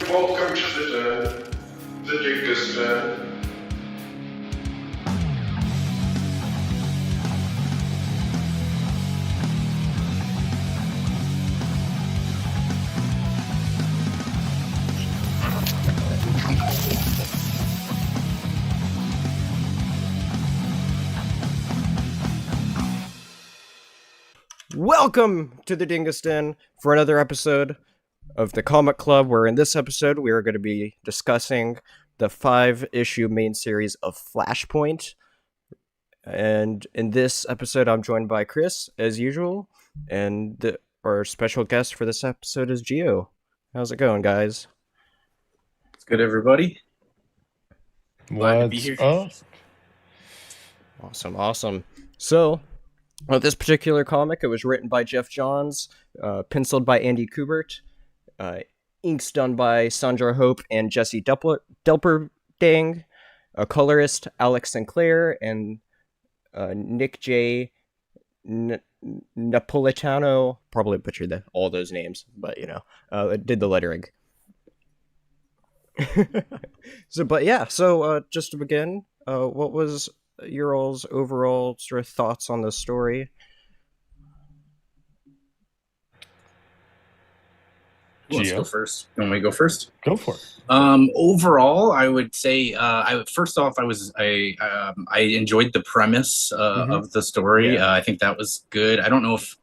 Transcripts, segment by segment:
Welcome to the Dingus Den. Welcome to the Dingus Den for another episode of the Comic Club, where in this episode we are going to be discussing the 5-issue main series of Flashpoint. And in this episode I'm joined by Chris, as usual, and our special guest for this episode is Gio. How's it going, guys? It's good, everybody. Glad to be here. Awesome. So, this particular comic, it was written by Jeff Johns, penciled by Andy Kubert, inks done by Sandra Hope and Jesse Delperdang, a colorist Alex Sinclair, and Nick J. Napolitano, probably butchered all those names, but did the lettering. So just to begin, what was your all's overall sort of thoughts on this story? Who wants to go first? You want me to go first? Go for it. Overall, I would say, I enjoyed the premise of the story. Yeah. I think that was good. I don't know if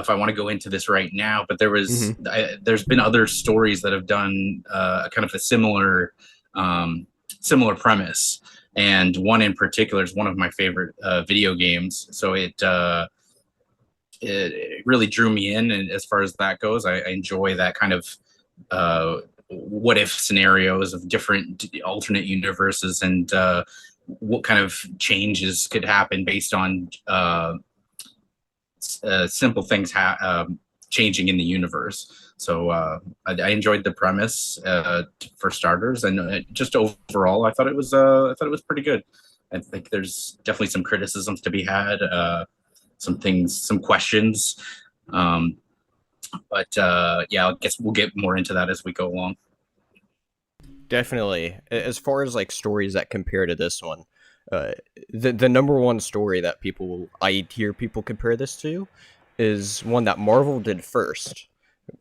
I want to go into this right now, but there's been other stories that have done kind of a similar premise, and one in particular is one of my favorite video games. So it really drew me in, and as far as that goes, I enjoy that kind of what if scenarios of different alternate universes, and what kind of changes could happen based on simple things changing in the universe. So I enjoyed the premise for starters, and just overall, I thought it was pretty good. I think there's definitely some criticisms to be had, some questions, but I guess we'll get more into that as we go along. Definitely. As far as like stories that compare to this one, the number one story that I hear people compare this to is one that Marvel did first,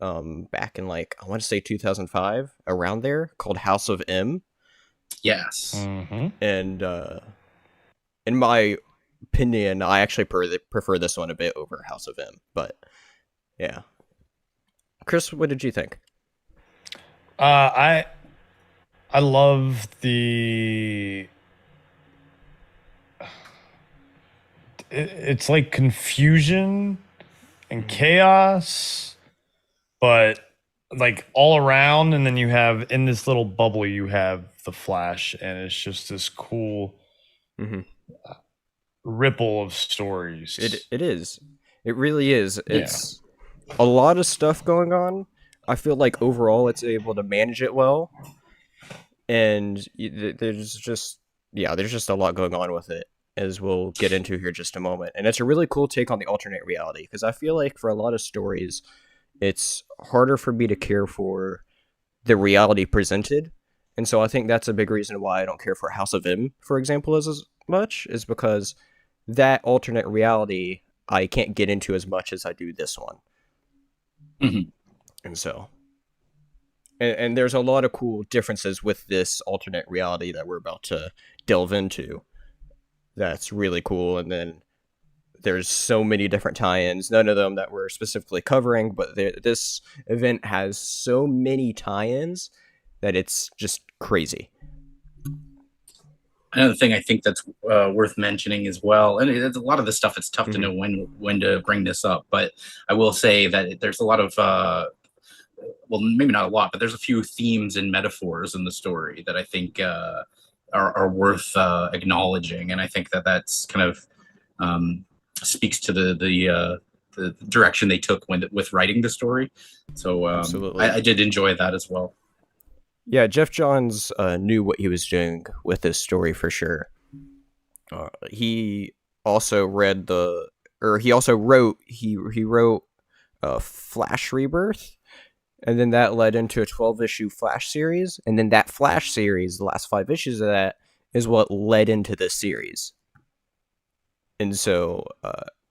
back in I want to say 2005, around there, called House of M. Yes. Mm-hmm. And in my opinion, I actually prefer this one a bit over House of M. But yeah, Chris, what did you think? I love the. It's like confusion and chaos, but like all around, and then you have in this little bubble you have the Flash, and it's just this cool ripple of stories. It is. It really is. It's a lot of stuff going on. I feel like overall it's able to manage it well, and there's just a lot going on with it, as we'll get into here in just a moment. And it's a really cool take on the alternate reality, because I feel like for a lot of stories, it's harder for me to care for the reality presented. And so I think that's a big reason why I don't care for House of M, for example, as much, is because that alternate reality I can't get into as much as I do this one. Mm-hmm. And so, and there's a lot of cool differences with this alternate reality that we're about to delve into. That's really cool. And then there's so many different tie-ins, none of them that we're specifically covering, but this event has so many tie-ins that it's just crazy. Another thing I think that's worth mentioning as well, and a lot of this stuff, it's tough to know when to bring this up, but I will say that there's a lot of, well, maybe not a lot, but there's a few themes and metaphors in the story that I think are worth acknowledging, and I think that's kind of speaks to the direction they took with writing the story. So Absolutely. I did enjoy that as well. Yeah, Jeff Johns knew what he was doing with this story for sure. He also wrote Flash Rebirth, and then that led into a 12-issue Flash series, and then that Flash series, the last 5 issues of that, is what led into this series. And so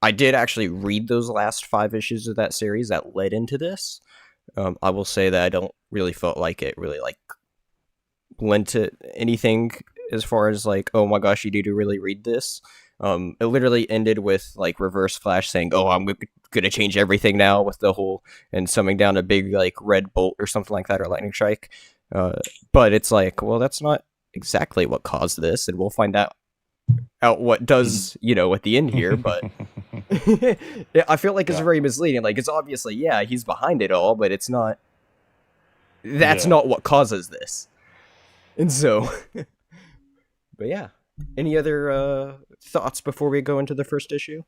I did actually read those last 5 issues of that series that led into this. I will say that I don't really felt like it really like lent it anything as far as like, oh my gosh, you need to really read this. It literally ended with like Reverse Flash saying, "Oh, I'm gonna change everything now," with the whole and summoning down a big like red bolt or something like that, or lightning strike. But it's like, well, that's not exactly what caused this, and we'll find out what does, at the end here. But yeah, I feel like it's very misleading. Like, it's obviously, yeah, he's behind it all, but it's not. That's not what causes this. And so, but yeah. Any other thoughts before we go into the first issue?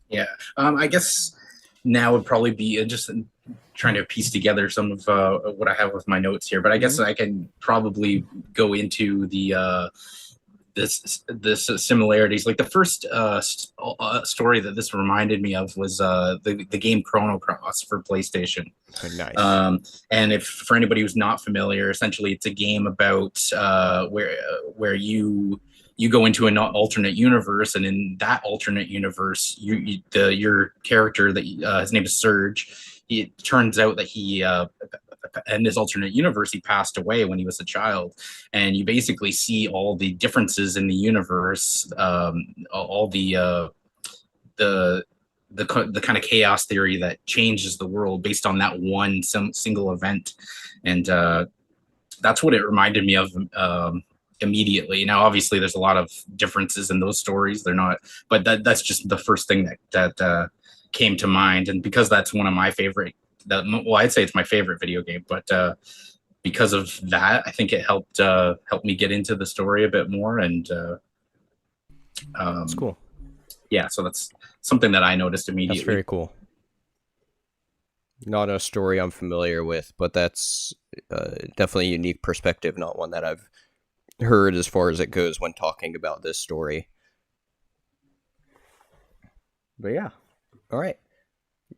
Yeah, I guess now would probably be just trying to piece together some of what I have with my notes here. But I guess I can probably go into the this similarities. Like the first story that this reminded me of was the game Chrono Cross for PlayStation. Oh, nice. And if for anybody who's not familiar, essentially it's a game about where you go into an alternate universe, and in that alternate universe, your character that his name is Serge. It turns out that he in this alternate universe he passed away when he was a child, and you basically see all the differences in the universe, all the kind of chaos theory that changes the world based on that one single event, and that's what it reminded me of. Immediately. Now, obviously, there's a lot of differences in those stories. They're not, but that's just the first thing that came to mind. And because that's one of my favorite, I'd say it's my favorite video game. But because of that, I think it helped me get into the story a bit more. And that's cool. Yeah, so that's something that I noticed immediately. That's very cool. Not a story I'm familiar with, but that's definitely a unique perspective. Not one that I've heard as far as it goes when talking about this story. But yeah, all right.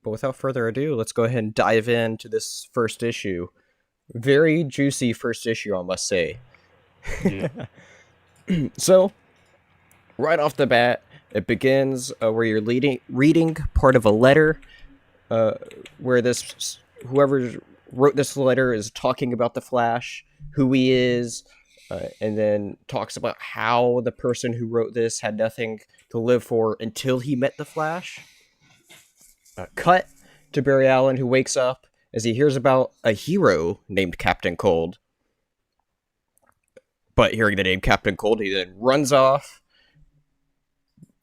But without further ado, let's go ahead and dive into this first issue. Very juicy first issue, I must say. Yeah. So, right off the bat, it begins where you're reading part of a letter where whoever wrote this letter is talking about the Flash, who he is, and then talks about how the person who wrote this had nothing to live for until he met the Flash. Cut to Barry Allen, who wakes up as he hears about a hero named Captain Cold. But hearing the name Captain Cold, he then runs off.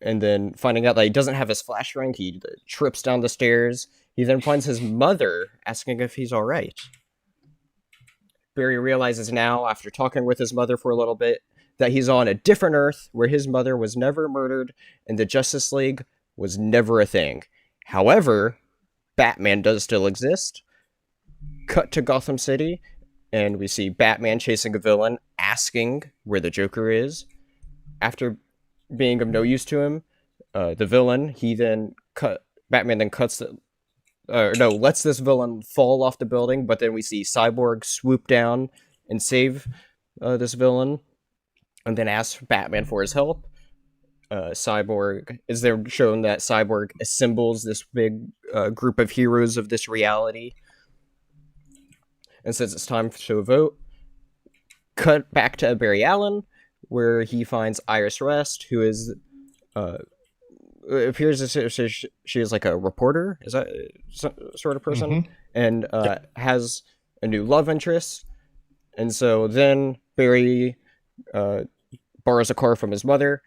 And then finding out that he doesn't have his Flash ring, he trips down the stairs. He then finds his mother asking if he's all right. Barry realizes now, after talking with his mother for a little bit, that he's on a different Earth where his mother was never murdered and the Justice League was never a thing. However, Batman does still exist. Cut to Gotham City, and we see Batman chasing a villain, asking where the Joker is. After being of no use to him, the villain, Batman then lets this villain fall off the building, but then we see Cyborg swoop down and save this villain, and then ask Batman for his help. Cyborg is there shown that Cyborg assembles this big group of heroes of this reality, and says it's time to vote. Cut back to Barry Allen, where he finds Iris West, who is it appears as she is like a reporter, is that sort of person, and has a new love interest. And so then Barry borrows a car from his mother.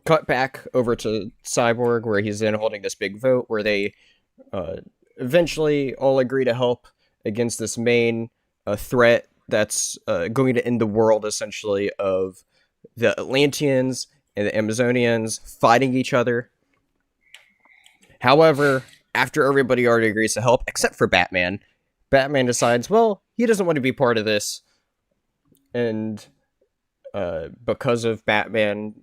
Cut back over to Cyborg, where he's then holding this big vote where they eventually all agree to help against this main threat that's going to end the world, essentially, of the Atlanteans and the Amazonians fighting each other. However, after everybody already agrees to help, except for Batman, Batman decides, well, he doesn't want to be part of this. And because of Batman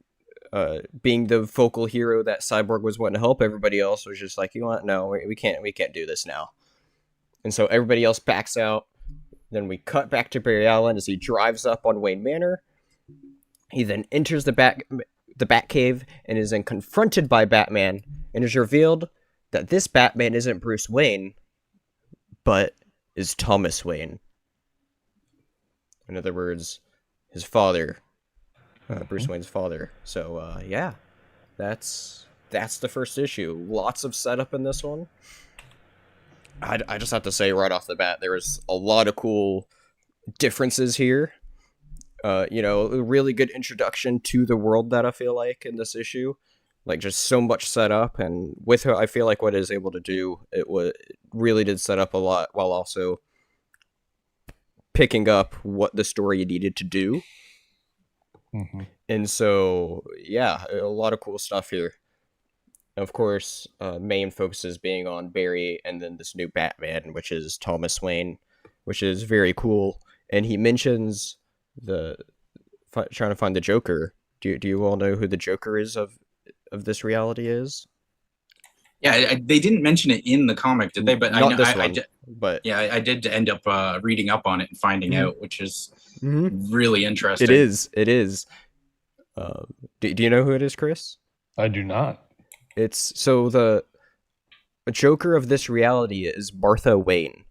being the focal hero that Cyborg was wanting to help, everybody else was just like, you know what? No, we can't do this now. And so everybody else backs out. Then we cut back to Barry Allen as he drives up on Wayne Manor. He then enters the Batcave and is then confronted by Batman, and is revealed that this Batman isn't Bruce Wayne, but is Thomas Wayne. In other words, his father, Bruce Wayne's father. So yeah, that's the first issue. Lots of setup in this one. I just have to say right off the bat, there was a lot of cool differences here. A really good introduction to the world that I feel like in this issue. Like, just so much setup, and with her, I feel like what it is able to do, it really did set up a lot while also picking up what the story needed to do. Mm-hmm. And so, yeah, a lot of cool stuff here. Of course, main focuses being on Barry and then this new Batman, which is Thomas Wayne, which is very cool. And he mentions trying to find the Joker. Do you all know who the Joker is of this reality is? Yeah, they didn't mention it in the comic, did they? But Not I know this one, but yeah, I did end up reading up on it and finding out, which is really interesting. It is. Do you know who it is, Chris? I do not. It's so the Joker of this reality is Martha Wayne.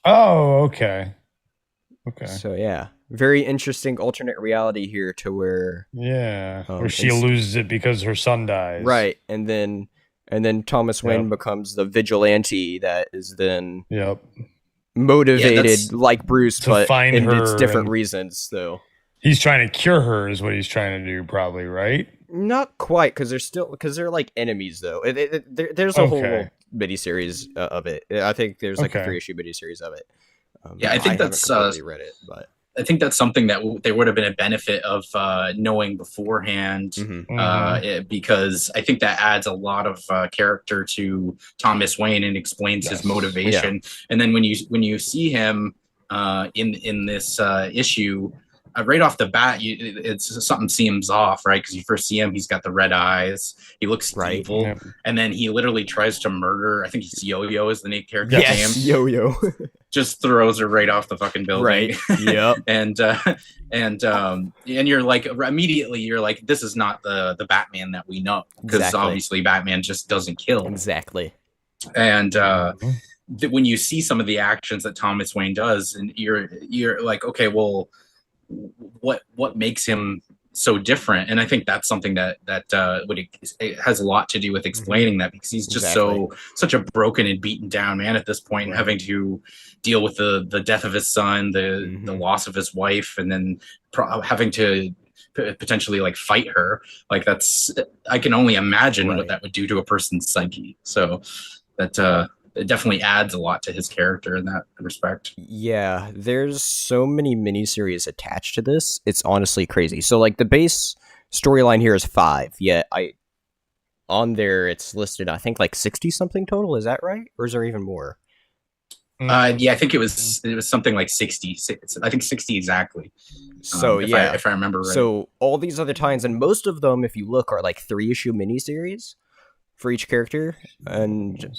Oh, okay. Okay. So yeah, very interesting alternate reality here to where where she loses it because her son dies. Right, and then Thomas Wayne becomes the vigilante that is then motivated like Bruce, but find her, it's different reasons though. He's trying to cure her, is what he's trying to do, probably, right? Not quite, because they're like enemies though. There's a whole miniseries of it. I think there's like a 3-issue miniseries of it. I think that's read it, but I think that's something that there would have been a benefit of knowing beforehand, because I think that adds a lot of character to Thomas Wayne and explains his motivation. Yeah. And then when you see him in this issue, right off the bat, it's something seems off, right? Because you first see him, he's got the red eyes, he looks evil, and then he literally tries to murder. I think he's Yo-Yo is the name character's name. Yo-Yo. Just throws her right off the fucking building. Right. Yep. and you're like, immediately you're like, this is not the Batman that we know, because obviously Batman just doesn't kill. Exactly. And when you see some of the actions that Thomas Wayne does, and you're like, okay, well, what makes him so different? And I think that's something that it has a lot to do with explaining that, because he's just such a broken and beaten down man at this point, and having to deal with the death of his son, the loss of his wife, and then having to potentially like fight her. Like, I can only imagine what that would do to a person's psyche. So that it definitely adds a lot to his character in that respect. Yeah, there's so many miniseries attached to this. It's honestly crazy. So like the base storyline here is 5, yet on there it's listed, I think, like 60 something total. Is that right? Or is there even more? Yeah, I think it was something like 60. I think 60 exactly. So if I remember right. So all these other times, and most of them, if you look, are like 3-issue miniseries for each character. And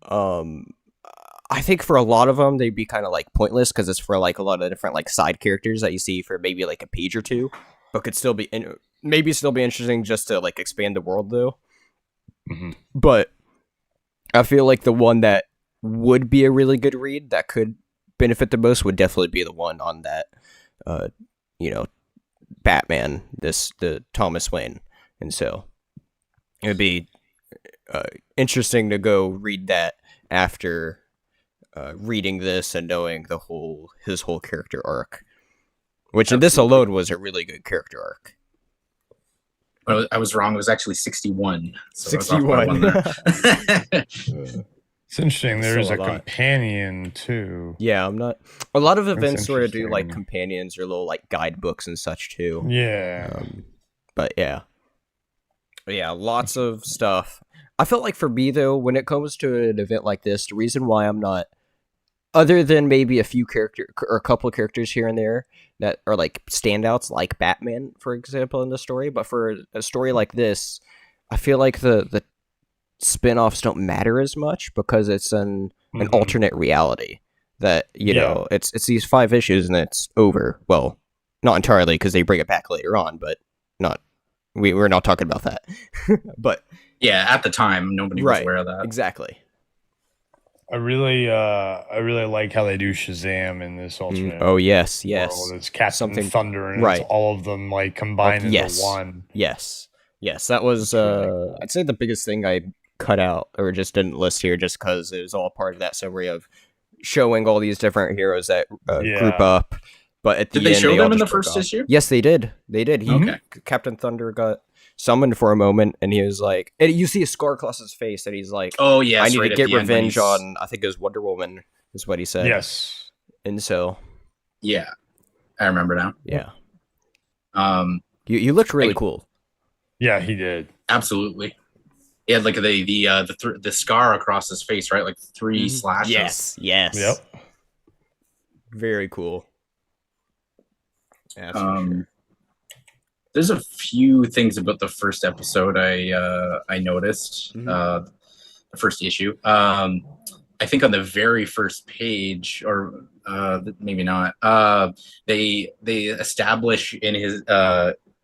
I think for a lot of them, they'd be kind of like pointless, because it's for like a lot of different like side characters that you see for maybe like a page or two, but could still be interesting just to like expand the world though. But I feel like the one that would be a really good read that could benefit the most would definitely be the one on that, Batman, the Thomas Wayne. And so it would be interesting to go read that after reading this and knowing his whole character arc, which in this alone was a really good character arc. Well, I was wrong. It was actually 61. So 61. It's interesting. There's a companion too. Yeah, a lot of events sort of do like companions or little like guidebooks and such too. Yeah. But yeah, lots of stuff. I felt like for me though, when it comes to an event like this, the reason why I'm not, other than maybe a few character or a couple of characters here and there that are like standouts, like Batman, for example, in the story, but for a story like this, I feel like the spin-offs don't matter as much because it's an alternate reality that know it's these 5 issues and it's over. Well, not entirely because they bring it back later on, but not we're not talking about that. But yeah, at the time nobody was aware of that. Exactly. I really like how they do Shazam in this alternate. Oh yes. World. It's Captain Thunder, and it's all of them like combined into one. Yes. That was I'd say the biggest thing I cut out or just didn't list here, just because it was all part of that summary of showing all these different heroes that group up. But at the end, did they show them in the first issue? Yes, they did. Captain Thunder got summoned for a moment, and he was like, and you see a scar across his face, and he's like, "Oh yeah, I need to get revenge on." I think it was Wonder Woman, is what he said. Yes, and so yeah, I remember now. Yeah, you looked really cool. Yeah, he did. Absolutely. He had like the scar across his face, right? Like 3 slashes. Yes. Yep. Very cool. Yeah, sure. There's a few things about the first episode I noticed. The first issue. I think on the very first page, or maybe not. They establish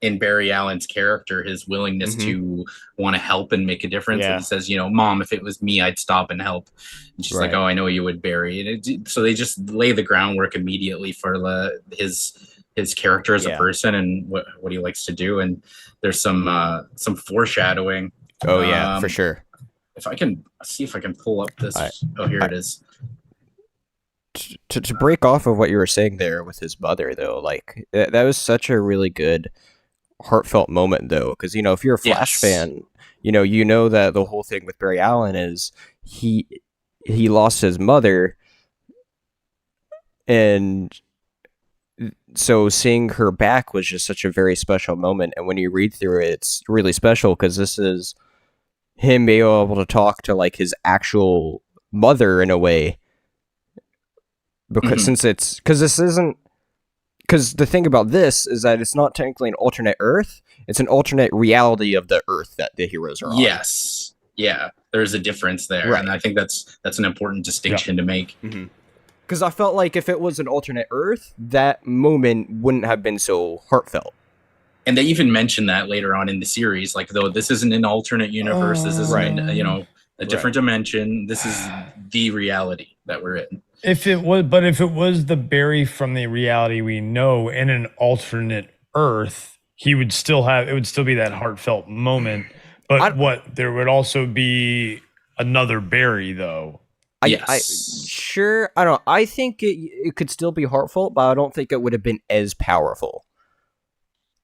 in Barry Allen's character his willingness to want to help and make a difference. And he says, "Mom, if it was me, I'd stop and help." And she's like, "Oh, I know you would, Barry." And so they just lay the groundwork immediately for his character as a person and what he likes to do. And there's some foreshadowing. Oh yeah, for sure. If I can see if I can pull up this. Here it is. To break off of what you were saying there with his mother, though, like that was such a really good heartfelt moment, though, because if you're a Flash fan, you know that the whole thing with Barry Allen is he lost his mother, and so seeing her back was just such a very special moment. And when you read through it, it's really special because this is him being able to talk to like his actual mother in a way. Because because the thing about this is that it's not technically an alternate Earth; it's an alternate reality of the Earth that the heroes are on. Yes, yeah, there's a difference there, and I think that's an important distinction to make. Because I felt like if it was an alternate Earth, that moment wouldn't have been so heartfelt. And they even mention that later on in the series, like though this isn't an alternate universe, this isn't a different dimension. This is the reality that we're in. If it was the Barry from the reality we know in an alternate Earth, it would still be that heartfelt moment. But there would also be another Barry, though. I don't. I think it could still be heartfelt, but I don't think it would have been as powerful.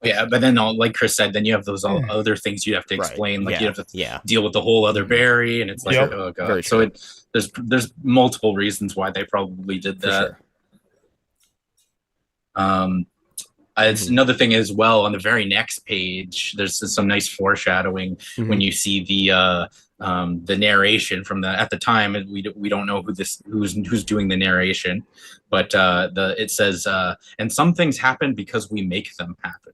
Yeah, but then, like Chris said, then you have those other things you have to explain. Like you have to deal with the whole other Barry, and it's like, oh god. Very so there's multiple reasons why they probably did that. Sure. It's another thing as well. On the very next page, there's some nice foreshadowing when you see the narration from at the time. We don't know who's doing the narration, but it says and some things happen because we make them happen.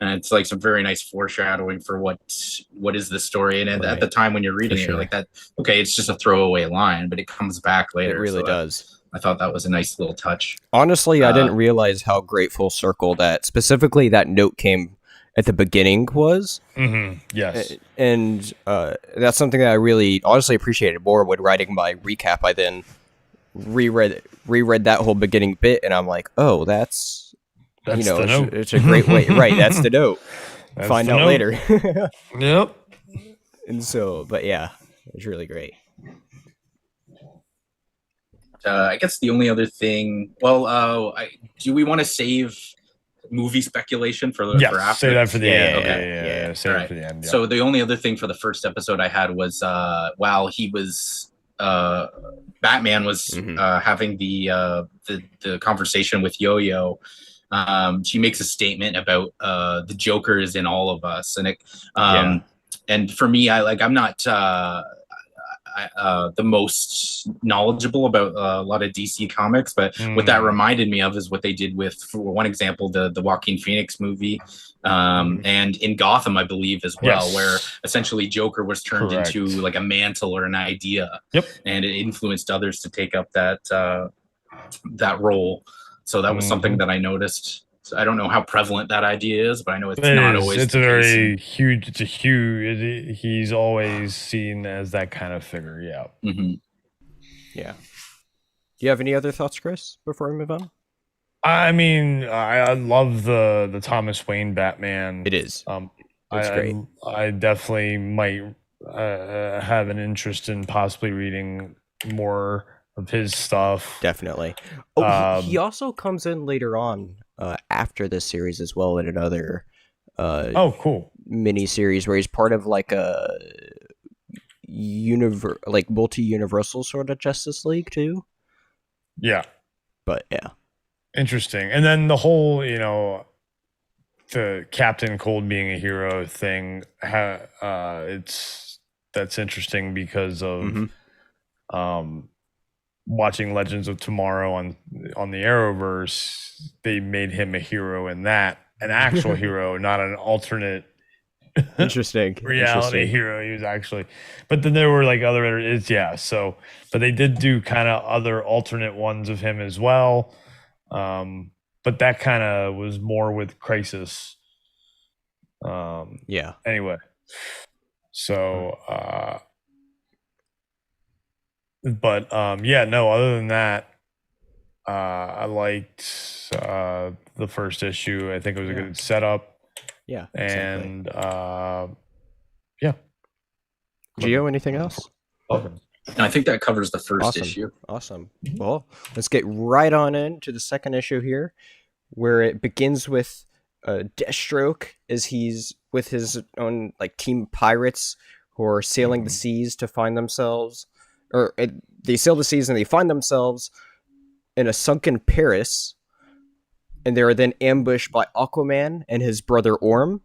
And it's like some very nice foreshadowing for what is the story. And at the time when you're reading it, you're like that, okay, it's just a throwaway line, but it comes back later. It really does. I thought that was a nice little touch. Honestly, I didn't realize how great full circle that specifically that note came at the beginning was. Yes. And that's something that I really honestly appreciated more when writing my recap. I then reread that whole beginning bit, and I'm like, oh, that's the note. It's a great way. Right, that's the note. Find out later. Yep. And so, but yeah, it's really great. I guess the only other thing, do we want to save movie specation for after? Say that for the end. Okay. Say that for the end. So the only other thing for the first episode I had was while he was Batman was having the conversation with Yo-Yo. She makes a statement about the Joker is in all of us, and and for me, I'm not the most knowledgeable about a lot of DC comics. But what that reminded me of is what they did with, for one example, the Joaquin Phoenix movie, and in Gotham, I believe, as well, where essentially Joker was turned into like a mantle or an idea, and it influenced others to take up that role. So that was something that I noticed. So I don't know how prevalent that idea is, but I know it's not always. It's a very huge. It's a huge. He's always seen as that kind of figure. Yeah. Yeah. Do you have any other thoughts, Chris, before we move on? I mean, I love the Thomas Wayne Batman. It is. It's great. I definitely might have an interest in possibly reading more of his stuff. Definitely. Oh, he also comes in later on after this series as well in another cool mini series where he's part of like a multi-universal sort of Justice League too. Yeah. But yeah. Interesting. And then the whole, the Captain Cold being a hero thing, that's interesting because of watching Legends of Tomorrow on the Arrowverse. They made him a hero in that, an actual hero, not an alternate reality hero. He was actually, but then there were like other, but they did do kind of other alternate ones of him as well. But that kind of was more with Crisis. Anyway, so other than that, I liked the first issue. I think it was a good setup. Yeah. And Gio, anything else? I think that covers the first issue. Awesome. Well, let's get right on into the second issue here, where it begins with Deathstroke as he's with his own like team pirates who are sailing the seas to find themselves, they sail the seas and they find themselves in a sunken Paris, and they are then ambushed by Aquaman and his brother Orm.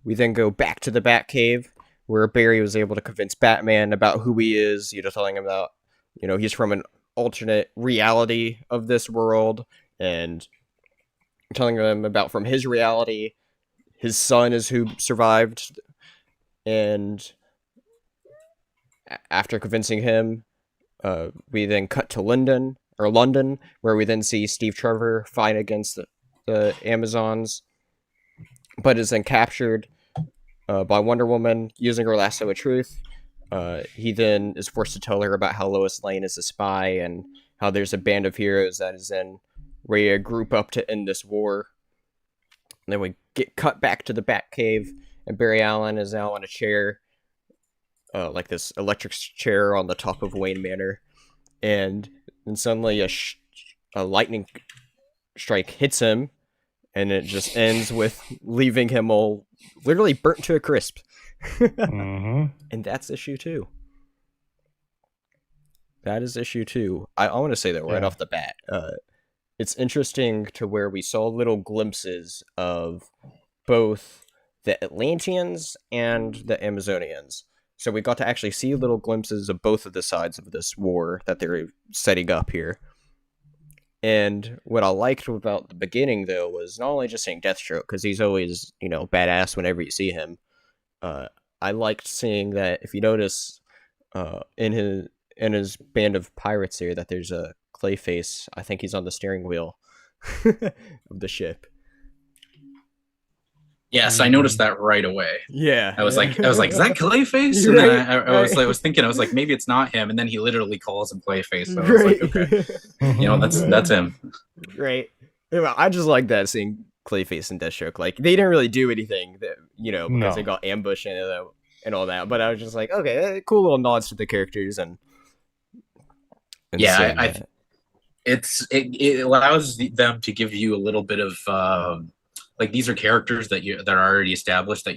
We then go back to the Batcave, where Barry was able to convince Batman about who he is, telling him about, he's from an alternate reality of this world, and telling him about from his reality, his son is who survived. And after convincing him, we then cut to London, where we then see Steve Trevor fight against the Amazons, but is then captured by Wonder Woman using her lasso of truth. He then is forced to tell her about how Lois Lane is a spy and how there's a band of heroes that is in ready to group up to end this war. And then we get cut back to the Batcave, and Barry Allen is now on a chair, like this electric chair on the top of Wayne Manor, and suddenly a lightning strike hits him, and it just ends with leaving him all literally burnt to a crisp. And that's issue 2. That is issue 2. I want to say that right off the bat. It's interesting to where we saw little glimpses of both the Atlanteans and the Amazonians. So we got to actually see little glimpses of both of the sides of this war that they're setting up here. And what I liked about the beginning, though, was not only just seeing Deathstroke, because he's always, badass whenever you see him. I liked seeing that, if you notice, in his band of pirates here, that there's a Clayface. I think he's on the steering wheel of the ship. Yes, I noticed that right away. Yeah, I was like, is that Clayface? And then I was thinking, maybe it's not him. And then he literally calls him Clayface. So I was like, okay, that's him. Right. I just like that, seeing Clayface and Deathstroke. Like, they didn't really do anything that, because they got ambushed and all that. But I was just like, okay, cool little nods to the characters and it allows them to give you a little bit of these are characters that are already established that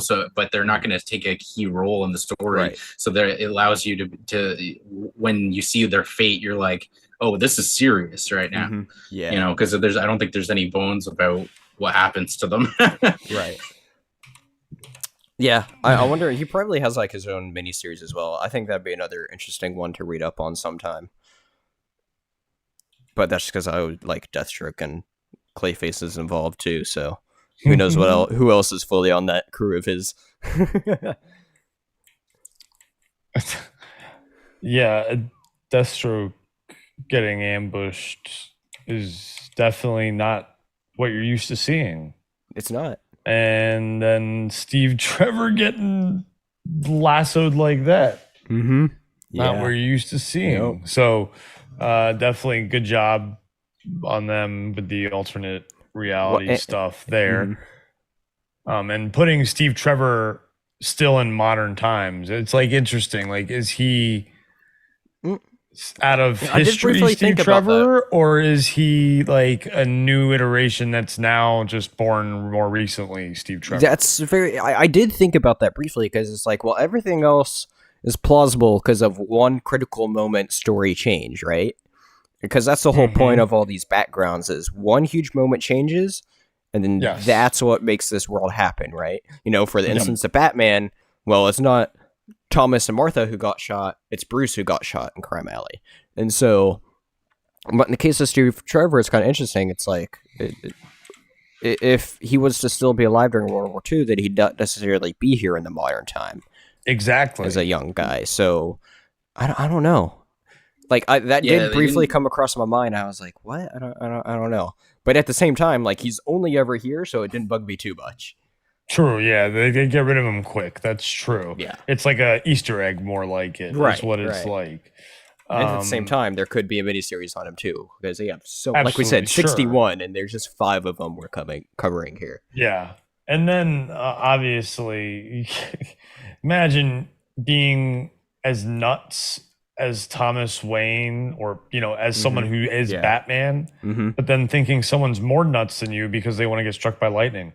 so but they're not going to take a key role in the story, right. So it allows you to when you see their fate, you're like, oh, this is serious right now. Because I don't think there's any bones about what happens to them. Right. Yeah, I wonder. He probably has like his own miniseries as well. I think that'd be another interesting one to read up on sometime. But that's because I would like Deathstroke and Clayface is involved too. So who knows who else is fully on that crew of his? Yeah, Deathstroke getting ambushed is definitely not what you're used to seeing. It's not. And then Steve Trevor getting lassoed like that. Mm-hmm. Not where you're used to seeing. Nope. So definitely good job on them with the alternate reality stuff there. Mm-hmm. And putting Steve Trevor still in modern times. It's like interesting. Like, is he out of history Steve Trevor, or is he like a new iteration that's now just born more recently Steve Trevor? That's very I did think about that briefly, because it's like, well, everything else is plausible because of one critical moment story change, right? Because that's the whole point of all these backgrounds, is one huge moment changes, and then that's what makes this world happen, right? You know, for the instance of Batman, well, it's not Thomas and Martha who got shot, it's Bruce who got shot in Crime Alley. And so, but in the case of Steve Trevor, it's kind of interesting. It's like, if he was to still be alive during World War II, that he'd not necessarily be here in the modern time. Exactly. As a young guy. So, I don't know. Like, that did briefly come across my mind. I was like, what? I don't know. But at the same time, like, he's only ever here, so it didn't bug me too much. True, yeah, they get rid of him quick. That's true. Yeah, it's like a Easter egg, more like it. Right, that's what it's like. And at the same time, there could be a miniseries on him too, because they have like we said, 61, and there's just 5 of them we're covering here. Yeah, and then obviously, imagine being as nuts as Thomas Wayne, or as someone who is Batman, but then thinking someone's more nuts than you because they want to get struck by lightning.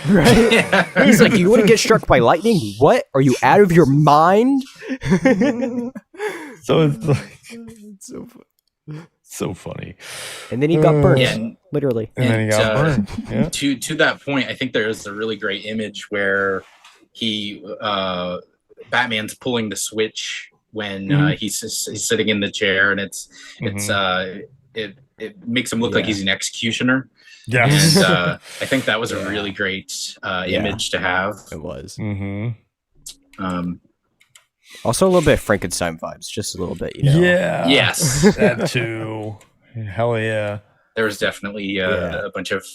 Right? He's like, "You want to get struck by lightning? What? Are you out of your mind?" So it's like so funny. And then he got burned, literally. And then he got burned. Yeah. To that point, I think there's a really great image where Batman's pulling the switch when he's sitting in the chair, and it makes him look like he's an executioner. Yeah, and I think that was a really great image to have. It was. Also, a little bit of Frankenstein vibes, just a little bit, Yeah. Yes, that too. Hell yeah. There was definitely a bunch of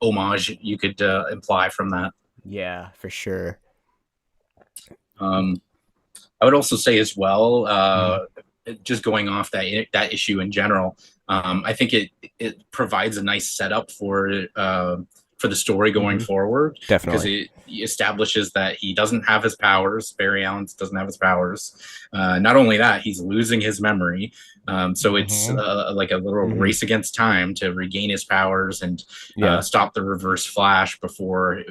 homage you could imply from that. Yeah, for sure. I would also say as well, just going off that issue in general, I think it provides a nice setup for the story going forward. Definitely. Because it establishes that he doesn't have his powers. Barry Allen doesn't have his powers. Not only that, he's losing his memory. So it's like a little race against time to regain his powers and stop the Reverse Flash before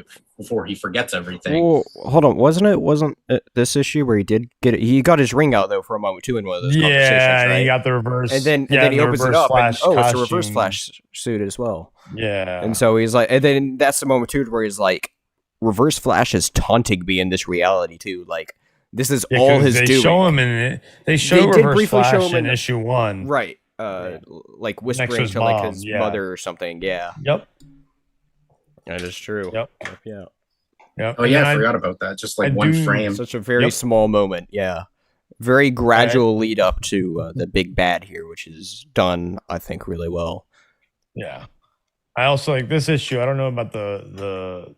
he forgets everything. Well, hold on, wasn't it this issue where he got his ring out though for a moment too in one of those conversations, right? He got the reverse, and then he opens it up and it's a Reverse Flash suit as well. Yeah, and so he's like, and then that's the moment too where he's like, Reverse Flash is taunting me in this reality too, like. This is all his doing. They show Reverse Flash in issue 1, right? Like whispering to like his mother or something. Yeah. Yep. That is true. Yep. Yep. Oh yeah, I forgot about that. Just like one frame. Such a very small moment. Yeah. Very gradual lead up to the big bad here, which is done, I think, really well. Yeah. I also like this issue. I don't know about the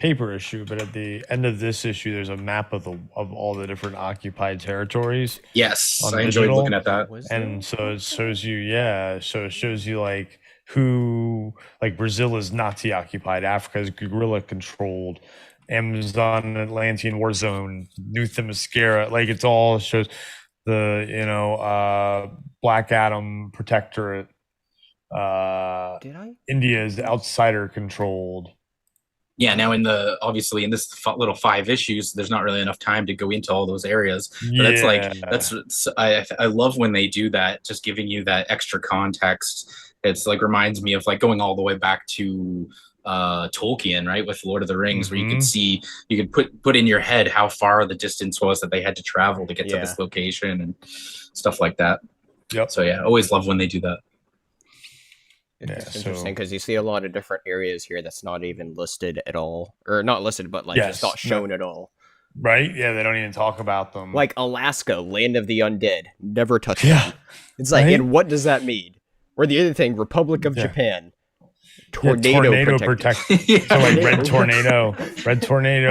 paper issue, but at the end of this issue there's a map of all the different occupied territories. Yes, I enjoyed looking at that. And so it shows you like who, like Brazil is Nazi occupied, Africa is guerrilla controlled, Amazon Atlantean war zone, New Themyscira, like it's all shows the Black Adam protectorate, India is outsider controlled. Yeah, now obviously in this little 5 issues, there's not really enough time to go into all those areas. But I love when they do that, just giving you that extra context. It's like reminds me of like going all the way back to Tolkien, right, with Lord of the Rings, where you could see, you could put in your head how far the distance was that they had to travel to get to this location and stuff like that. Yep. So yeah, always love when they do that. It's interesting because you see a lot of different areas here that's not even listed at all, or not listed, but like just not shown at all. Right? Yeah, they don't even talk about them. Like Alaska, land of the undead, never touched on. It's like, and what does that mean? Or the other thing, Republic of Japan, tornado protected. So like red tornado,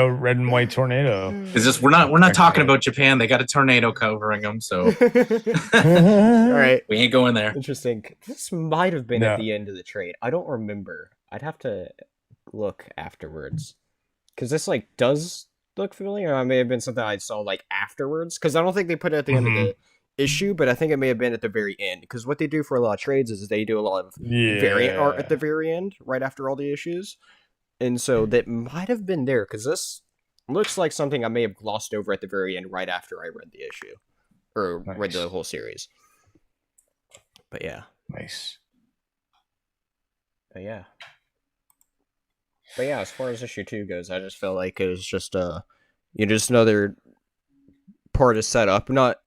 red and white tornado. Is this we're not talking about Japan? They got a tornado covering them, so all right, we ain't going there. Interesting. This might have been at the end of the trade. I don't remember. I'd have to look afterwards because this like does look familiar. Or it may have been something I saw like afterwards because I don't think they put it at the end of the issue, but I think it may have been at the very end because what they do for a lot of trades is they do a lot of variant art at the very end, right after all the issues, and so that might have been there because this looks like something I may have glossed over at the very end, right after I read the issue or read the whole series. But yeah, nice. But yeah, as far as issue 2 goes, I just felt like it was just just another part of setup, not.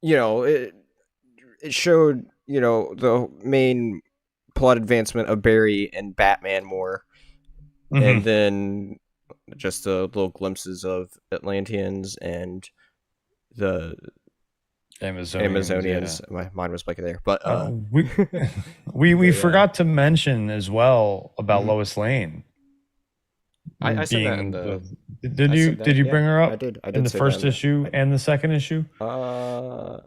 It showed, the main plot advancement of Barry and Batman more. And then just the little glimpses of Atlanteans and the Amazonians. Yeah. My mind was blanking there. But we forgot to mention as well about Lois Lane. I said that in the... Did you bring her up? I did in the first issue and the second issue? I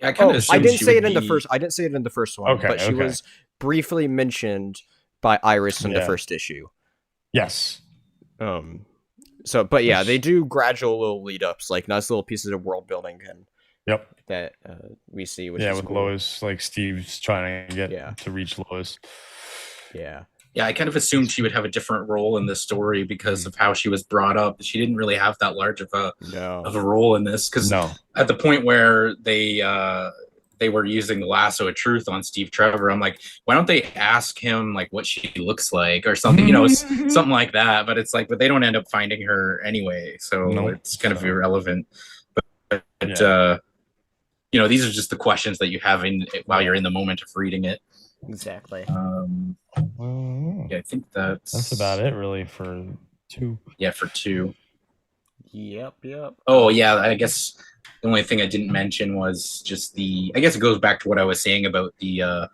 didn't say it in the first. I didn't say it in the first one. Okay, but she was briefly mentioned by Iris in the first issue. Yes. So, but yeah, they do gradual little lead ups, like nice little pieces of world building, and that we see. Which is with cool. Lois, like Steve's trying to get to reach Lois. Yeah, I kind of assumed she would have a different role in this story because of how she was brought up. She didn't really have that large of a role in this because at the point where they were using the lasso of truth on Steve Trevor, I'm like, why don't they ask him like what she looks like or something, something like that. But it's like, but they don't end up finding her anyway, so it's kind of irrelevant. But these are just the questions that you have while you're in the moment of reading it. Exactly. I think that's about it really for 2. Yeah, for 2. Yep. Oh yeah, I guess the only thing I didn't mention was just I guess it goes back to what I was saying about the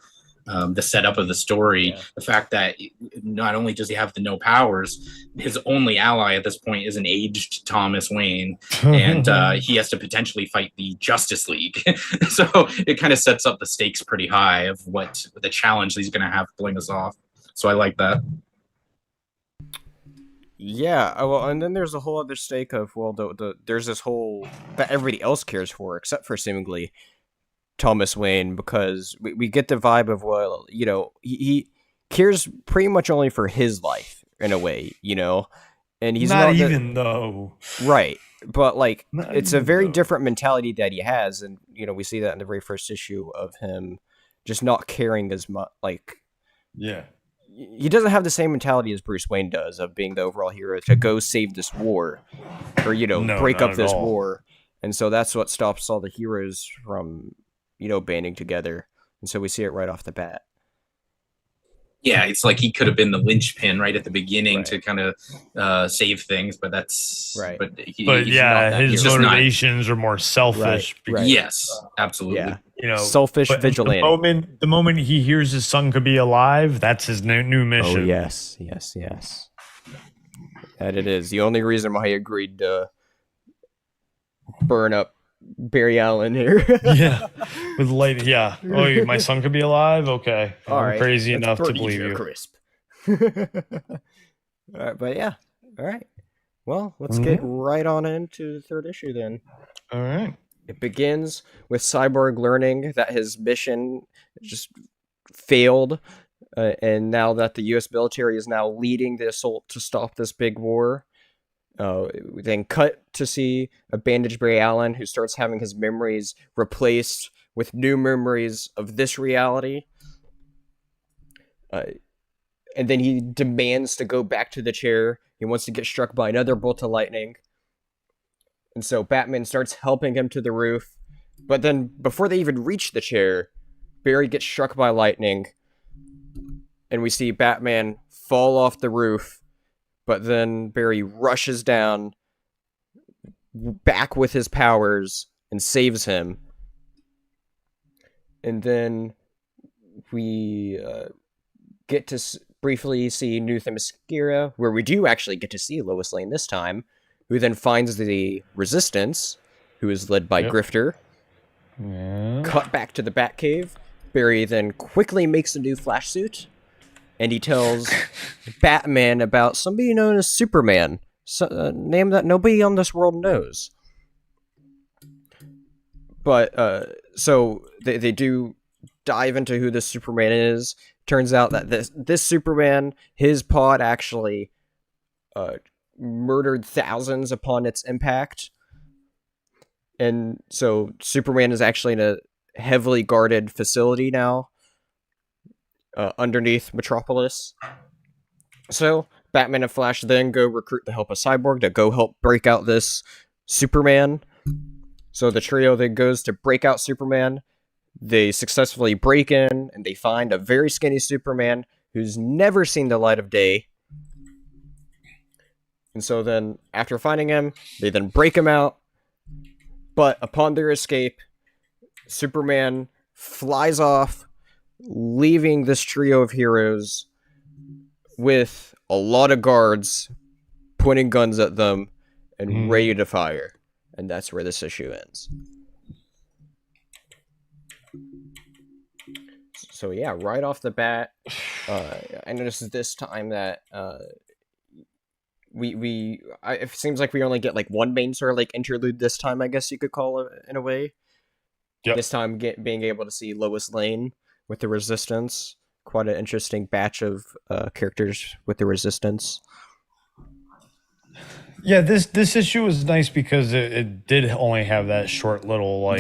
setup of the story. The fact that not only does he have the no powers, his only ally at this point is an aged Thomas Wayne, and he has to potentially fight the Justice League. So it kind of sets up the stakes pretty high of what the challenge he's going to have pulling us off. So I like that. Yeah, well, and then there's a whole other stake of there's this whole that everybody else cares for except for seemingly Thomas Wayne, because we get the vibe of he cares pretty much only for his life in a way, and he's not even though right, but like it's a very different mentality that he has, and we see that in the very first issue of him just not caring as much, like he doesn't have the same mentality as Bruce Wayne does of being the overall hero to go save this war or break up this war, and so that's what stops all the heroes from banding together, and so we see it right off the bat. Yeah, it's like he could have been the linchpin right at the beginning to kind of save things, but that's right. But his motivations are more selfish. Right. Yes, absolutely. Yeah. Selfish vigilante. The moment he hears his son could be alive, that's his new mission. Oh yes. That it is the only reason why he agreed to burn up Barry Allen here. With light. Yeah. Oh, my son could be alive. Okay. I'm crazy enough to believe you. Crisp. All right, but yeah. All right. Well, let's get right on into the third issue then. All right. It begins with Cyborg learning that his mission just failed, and now that the U.S. military is now leading the assault to stop this big war. We then cut to see a bandaged Barry Allen who starts having his memories replaced with new memories of this reality. and then he demands to go back to the chair. He wants to get struck by another bolt of lightning. And so Batman starts helping him to the roof. But then before they even reach the chair, Barry gets struck by lightning. And we see Batman fall off the roof. But then Barry rushes down back with his powers and saves him. And then we get to briefly see New Themyscira, where we do actually get to see Lois Lane this time, who then finds the Resistance, who is led by Grifter. Yeah. Cut back to the Batcave. Barry then quickly makes a new Flash suit, and he tells Batman about somebody known as Superman, name that nobody on this world knows. But, so they do dive into who this Superman is. Turns out that this Superman, his pod actually murdered thousands upon its impact. And so Superman is actually in a heavily guarded facility now underneath Metropolis. So Batman and Flash then go recruit the help of Cyborg to go help break out this Superman. So the trio then goes to break out Superman. They successfully break in, and they find a very skinny Superman who's never seen the light of day. And so then, after finding him, they then break him out. But upon their escape, Superman flies off, leaving this trio of heroes with a lot of guards pointing guns at them and ready to fire. And that's where this issue ends. So yeah, right off the bat, I noticed this time that it seems like we only get like one main sort of like interlude this time, I guess you could call it in a way. Yep. This time being able to see Lois Lane with the Resistance, quite an interesting batch of characters with the Resistance. Yeah, this issue was nice because it did only have that short little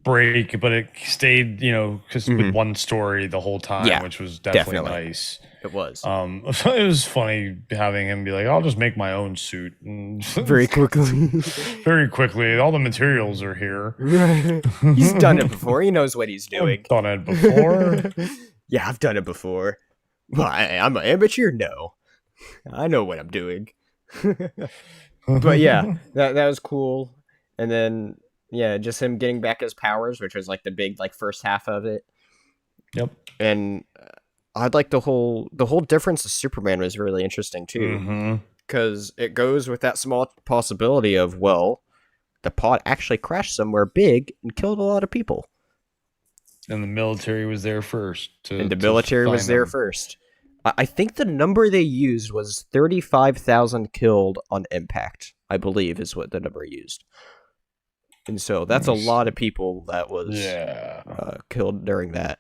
break, but it stayed, because with one story the whole time, which was definitely nice. It was. It was funny having him be like, "I'll just make my own suit." Very quickly. Very quickly. All the materials are here. He's done it before. He knows what he's doing. I've done it before. Yeah, I've done it before. Well, I'm an amateur? No. I know what I'm doing. But yeah, that was cool. And then just him getting back his powers, which was like the big first half of it. Yep. And I'd like the whole difference of Superman was really interesting too, because it goes with that small possibility of the pod actually crashed somewhere big and killed a lot of people, and the military was there first. First. I think the number they used was 35,000 killed on impact, I believe, is what the number used. And so that's a lot of people that was killed during that.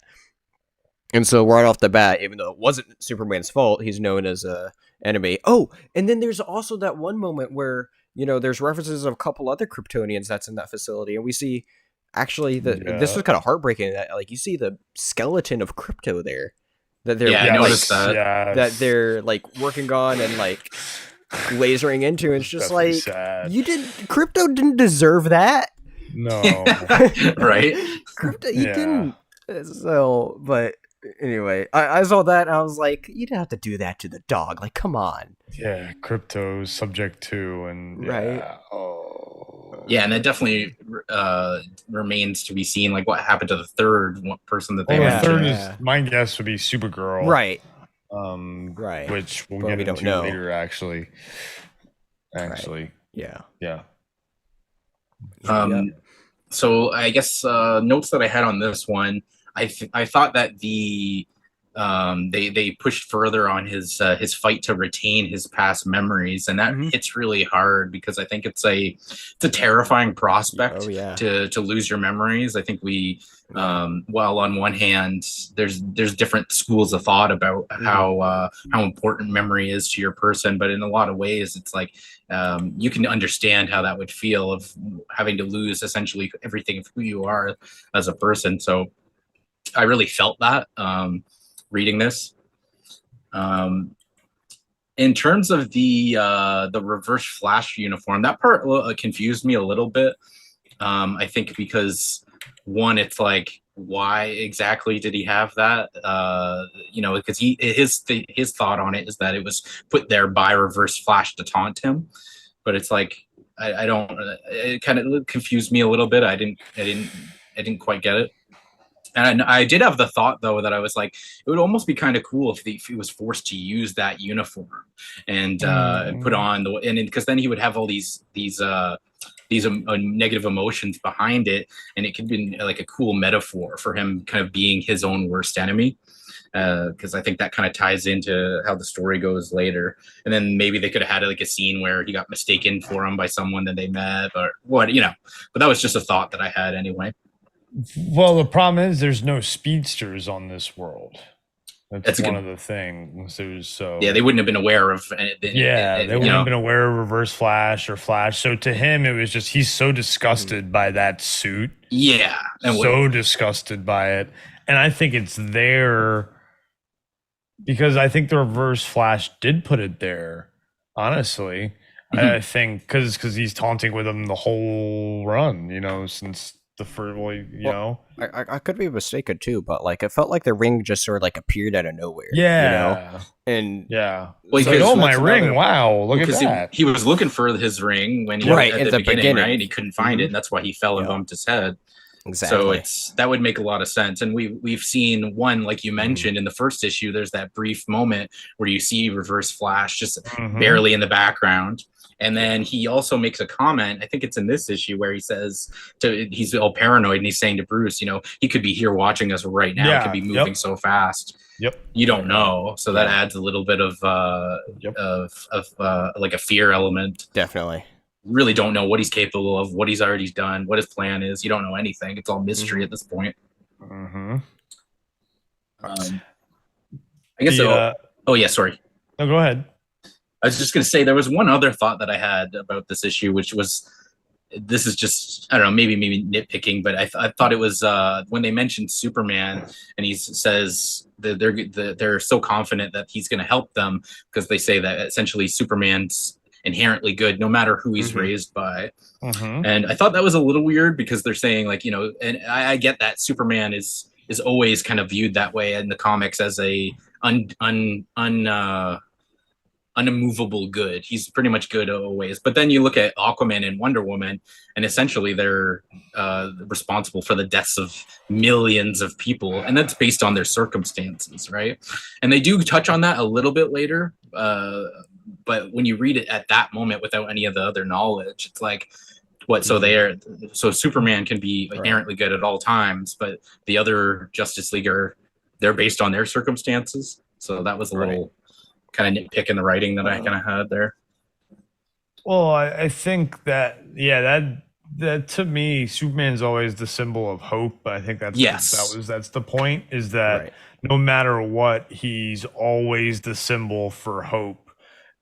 And so right off the bat, even though it wasn't Superman's fault, he's known as a enemy. Oh, and then there's also that one moment where, there's references of a couple other Kryptonians that's in that facility. And we see, actually, this was kind of heartbreaking, that you see the skeleton of Krypto there. That they're I noticed that. That they're working on and lasering into. And it's just sad. Krypto didn't deserve that. No. Right? Krypto, he didn't. So, but anyway, I saw that and I was like, you didn't have to do that to the dog. Come on. Yeah, Krypto's subject to, and right. Yeah, and it definitely remains to be seen, what happened to the third person that they the third is, my guess would be Supergirl. Right. Right. Which we'll get into later, actually. Right. Yeah. So I guess notes that I had on this one, I thought that they pushed further on his fight to retain his past memories, and that hits really hard because I think it's a terrifying prospect to lose your memories. I think while on one hand there's different schools of thought about how important memory is to your person, but in a lot of ways it's you can understand how that would feel of having to lose essentially everything of who you are as a person. So I really felt that reading this. In terms of the Reverse Flash uniform, that part confused me a little bit. I think because one, it's like, why exactly did he have that? Because his thought on it is that it was put there by Reverse Flash to taunt him, but it's like I don't. It kind of confused me a little bit. I didn't quite get it. And I did have the thought though that I was like, it would almost be kind of cool if he was forced to use that uniform and put on because then he would have all these negative emotions behind it, and it could be like a cool metaphor for him kind of being his own worst enemy. Because I think that kind of ties into how the story goes later. And then maybe they could have had like a scene where he got mistaken for him by someone that they met, or what, But that was just a thought that I had anyway. Well, the problem is there's no speedsters on this world. That's one good of the things. Yeah, they wouldn't have been aware of anything. Yeah, they wouldn't have been aware of Reverse Flash or Flash. So to him, it was just he's so disgusted by that suit. Yeah, so disgusted by it, and I think it's there because I think the Reverse Flash did put it there. Honestly, I think because he's taunting with him the whole run. Since the first, I could be mistaken too, but like it felt like the ring just sort of like appeared out of nowhere. Yeah, and well, so my ring! Wow, look at that. He was looking for his ring when at the beginning, right? And he couldn't find it, and that's why he fell and bumped his head. Exactly. So that would make a lot of sense. And we've seen one, like you mentioned in the first issue, there's that brief moment where you see Reverse Flash just barely in the background. And then he also makes a comment, I think it's in this issue, where he says he's all paranoid and he's saying to Bruce, he could be here watching us right now. It could be moving so fast. Yep. You don't know. So that adds a little bit of like a fear element. Definitely. Really don't know what he's capable of, what he's already done, what his plan is. You don't know anything. It's all mystery at this point. I guess oh yeah, sorry. No, go ahead. I was just going to say there was one other thought that I had about this issue, which was, this is just, I don't know, maybe nitpicking, but I thought it was when they mentioned Superman and he says that they're so confident that he's going to help them because they say that essentially Superman's inherently good no matter who he's raised by. And I thought that was a little weird because they're saying like, and I get that Superman is always kind of viewed that way in the comics as a unimmovable good. He's pretty much good always. But then you look at Aquaman and Wonder Woman, and essentially they're responsible for the deaths of millions of people, and that's based on their circumstances, right? And they do touch on that a little bit later, but when you read it at that moment without any of the other knowledge, it's like, what? So Superman can be inherently good at all times, but the other Justice League they're based on their circumstances. So that was a little kind of nitpick in the writing that I kind of had there. Well, I think that that to me, Superman's always the symbol of hope. I think that's that's the point, is that no matter what, he's always the symbol for hope.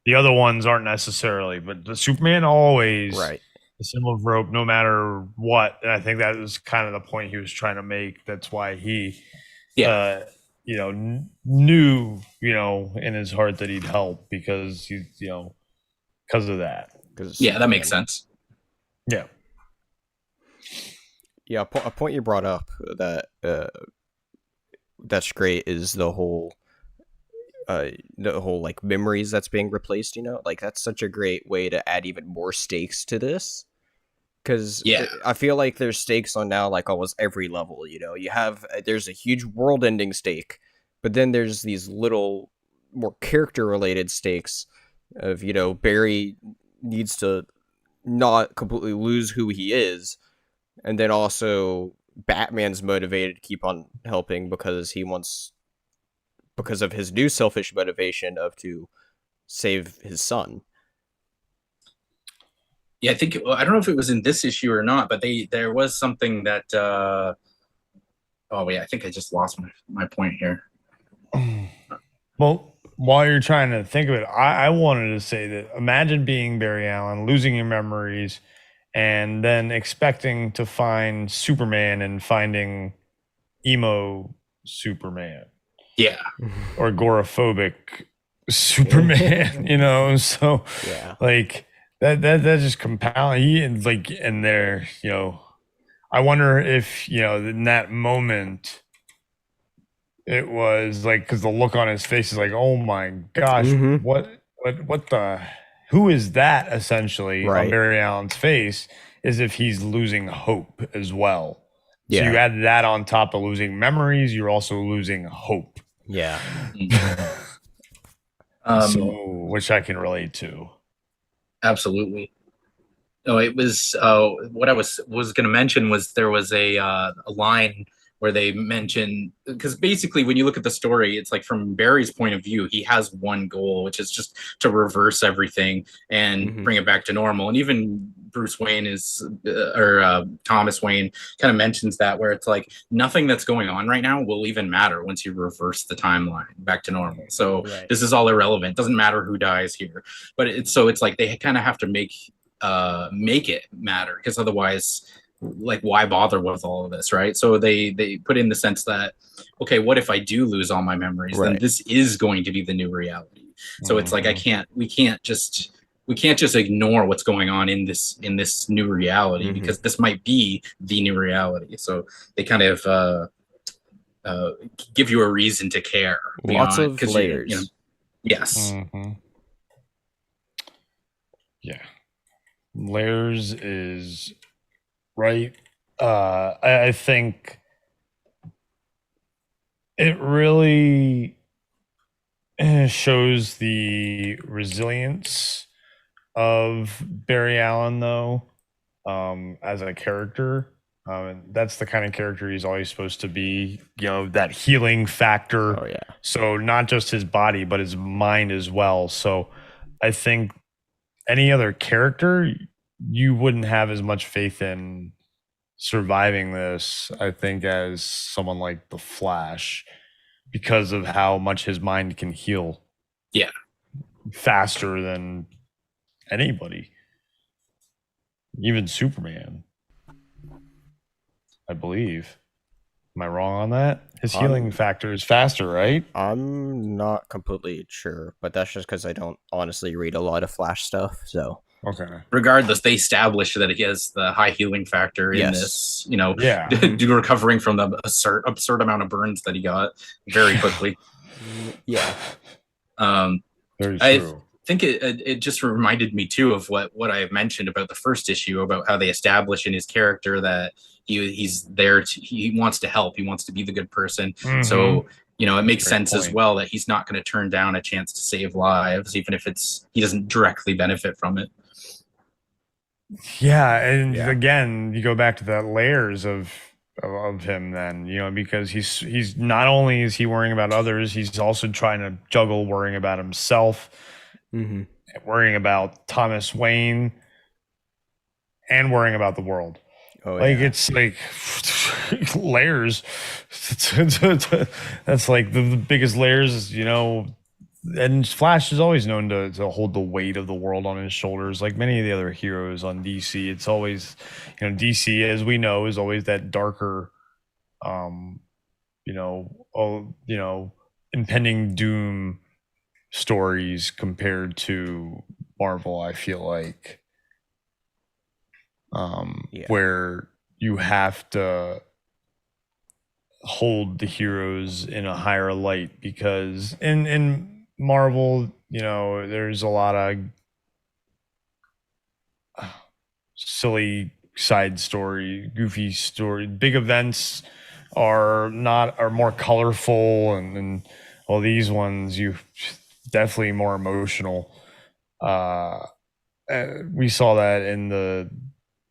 The other ones aren't necessarily, but the Superman always the symbol of hope, no matter what. And I think that was kind of the point he was trying to make. That's why he knew, in his heart that he'd help because he's, because of that. That makes sense. Yeah. Yeah. A point you brought up that that's great is the whole like memories that's being replaced. Like that's such a great way to add even more stakes to this. Because I feel like there's stakes on now like almost every level. There's a huge world-ending stake, but then there's these little more character-related stakes of Barry needs to not completely lose who he is, and then also Batman's motivated to keep on helping because of his new selfish motivation to save his son. Yeah, I don't know if it was in this issue or not, but there was something that. I think I just lost my point here. Well, while you're trying to think of it, I wanted to say that imagine being Barry Allen, losing your memories, and then expecting to find Superman and finding emo Superman. Yeah. or agoraphobic Superman, you know. So Yeah. like that just compound. And there, you know, I wonder if, you know, in that moment it was like, because the look on his face is like, oh my gosh, Mhm. what the, who is that, essentially, on Right. Barry Allen's face, is if he's losing hope as well. So you Yeah. add that on top of losing memories, you're also losing hope. Yeah. So, Um, which I can relate to. absolutely. No, it was what I was going to mention was there was a line where they mention, because basically when you look at the story, it's like from Barry's point of view, he has one goal, which is just to reverse everything and Mhm. bring it back to normal. And even Bruce Wayne is or Thomas Wayne kind of mentions that, where it's like nothing that's going on right now will even matter once you reverse the timeline back to normal. So Right. this is all irrelevant. Doesn't matter who dies here. But it's like they kind of have to make it matter, because otherwise, like, why bother with all of this, right? So they put in the sense that, okay, what if I do lose all my memories? Then Right. this is going to be the new reality. So it's like we can't just ignore what's going on in this new reality, Mhm. because this might be the new reality. So they kind of give you a reason to care Lots beyond, of because layers. yes. Yeah. Layers is right. I think it really shows the resilience of Barry Allen, though, as a character. And that's the kind of character he's always supposed to be, you know, that healing factor. Oh yeah. So not just his body, but his mind as well. So I think any other character, you wouldn't have as much faith in surviving this, I think, as someone like the Flash, because of how much his mind can heal. Yeah. Faster than anybody, even Superman, I believe. Am I wrong on that? His healing factor is faster, right? I'm not completely sure, but that's just because I don't honestly read a lot of Flash stuff. So Okay. Regardless, they establish that he has the high healing factor in Yes. this, Yeah. recovering from the absurd amount of burns that he got very quickly. Yeah. Very I true. think it just reminded me too of what I mentioned about the first issue, about how they establish in his character that he's there he wants to help, he wants to be the good person. So it makes sense as well that he's not going to turn down a chance to save lives, even if he doesn't directly benefit from it. Yeah, and again, you go back to the layers of him then, because he's not only is he worrying about others, he's also trying to juggle worrying about himself, worrying about Thomas Wayne, and worrying about the world. It's like layers. That's like the biggest layers, and Flash is always known to hold the weight of the world on his shoulders, like many of the other heroes on DC. It's always, DC, as we know, is always that darker, impending doom stories compared to Marvel. I feel like, where you have to hold the heroes in a higher light, because in Marvel, there's a lot of silly side story, goofy story. Big events are more colorful, and all these ones, you definitely more emotional. We saw that